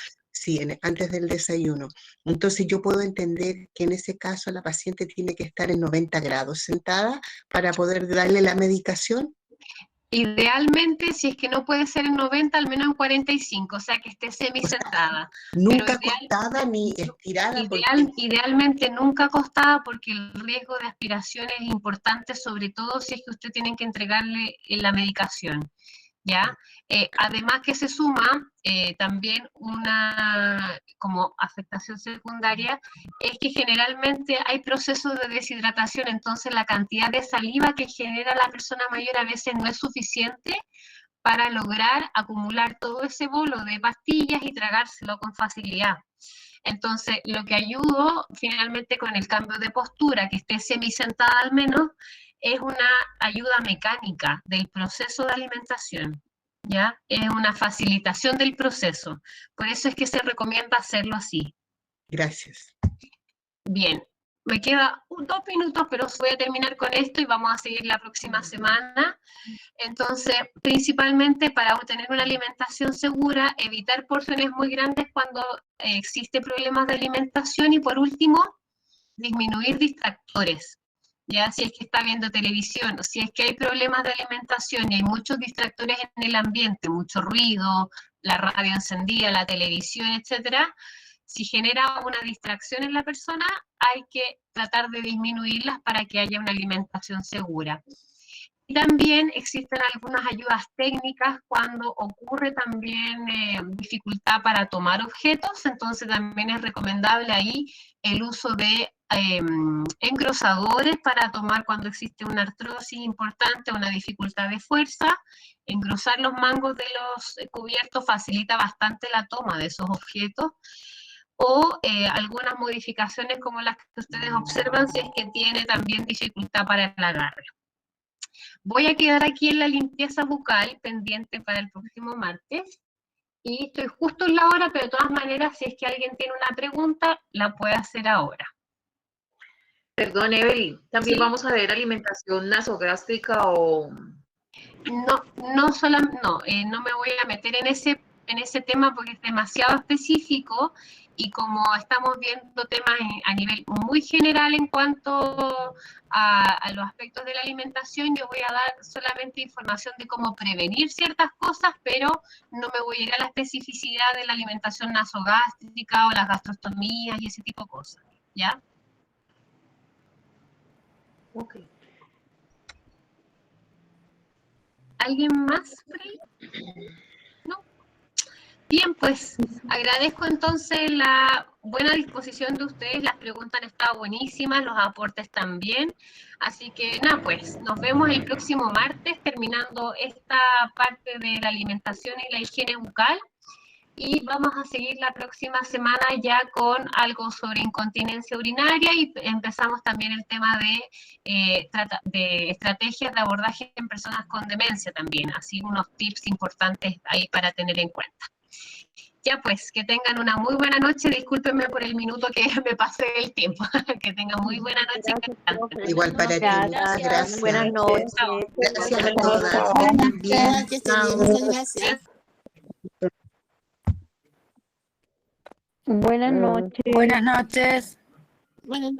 Sí, antes del desayuno. Entonces yo puedo entender que en ese caso la paciente tiene que estar en 90 grados sentada para poder darle la medicación. Idealmente, si es que no puede ser en 90, al menos en 45, o sea que esté semisentada. Nunca acostada ni estirada. Idealmente nunca acostada, porque el riesgo de aspiración es importante, sobre todo si es que usted tiene que entregarle la medicación, ¿ya? Además que se suma también una como afectación secundaria, es que generalmente hay procesos de deshidratación, entonces la cantidad de saliva que genera la persona mayor a veces no es suficiente para lograr acumular todo ese bolo de pastillas y tragárselo con facilidad. Entonces, lo que ayudo finalmente con el cambio de postura, que esté semisentada al menos, es una ayuda mecánica del proceso de alimentación. ¿Ya? Es una facilitación del proceso. Por eso es que se recomienda hacerlo así. Gracias. Bien, me queda 2 minutos, pero voy a terminar con esto y vamos a seguir la próxima semana. Entonces, principalmente para obtener una alimentación segura, evitar porciones muy grandes cuando existe problemas de alimentación y por último, disminuir distractores. Ya, si es que está viendo televisión, si es que hay problemas de alimentación y hay muchos distractores en el ambiente, mucho ruido, la radio encendida, la televisión, etcétera, si genera una distracción en la persona, hay que tratar de disminuirlas para que haya una alimentación segura. Y también existen algunas ayudas técnicas cuando ocurre también dificultad para tomar objetos, entonces también es recomendable ahí el uso de engrosadores para tomar cuando existe una artrosis importante o una dificultad de fuerza. Engrosar los mangos de los cubiertos facilita bastante la toma de esos objetos. O algunas modificaciones como las que ustedes observan si es que tiene también dificultad para el agarre. Voy a quedar aquí en la limpieza bucal pendiente para el próximo martes. Y estoy justo en la hora, pero de todas maneras, si es que alguien tiene una pregunta, la puede hacer ahora. Perdón, Evelyn, ¿también ¿Sí? vamos a ver alimentación nasogástrica o...? No me voy a meter en ese tema porque es demasiado específico y como estamos viendo temas a nivel muy general en cuanto a los aspectos de la alimentación, yo voy a dar solamente información de cómo prevenir ciertas cosas, pero no me voy a ir a la especificidad de la alimentación nasogástrica o las gastrostomías y ese tipo de cosas, ¿ya? Ok. ¿Alguien más, Frey? ¿No? Bien, pues agradezco entonces la buena disposición de ustedes, las preguntas han estado buenísimas, los aportes también, así que nada, pues nos vemos el próximo martes terminando esta parte de la alimentación y la higiene bucal y vamos a seguir la próxima semana ya con algo sobre incontinencia urinaria y empezamos también el tema de estrategias de abordaje en personas con demencia también, así unos tips importantes ahí para tener en cuenta. Ya pues, que tengan una muy buena noche, discúlpenme por el minuto que me pasé del tiempo, que tengan muy buena noche. Gracias. Igual para ti, muchas gracias. Buenas noches. Gracias a todas. Gracias. Buenas noches. Buenas noches. Buenas noches.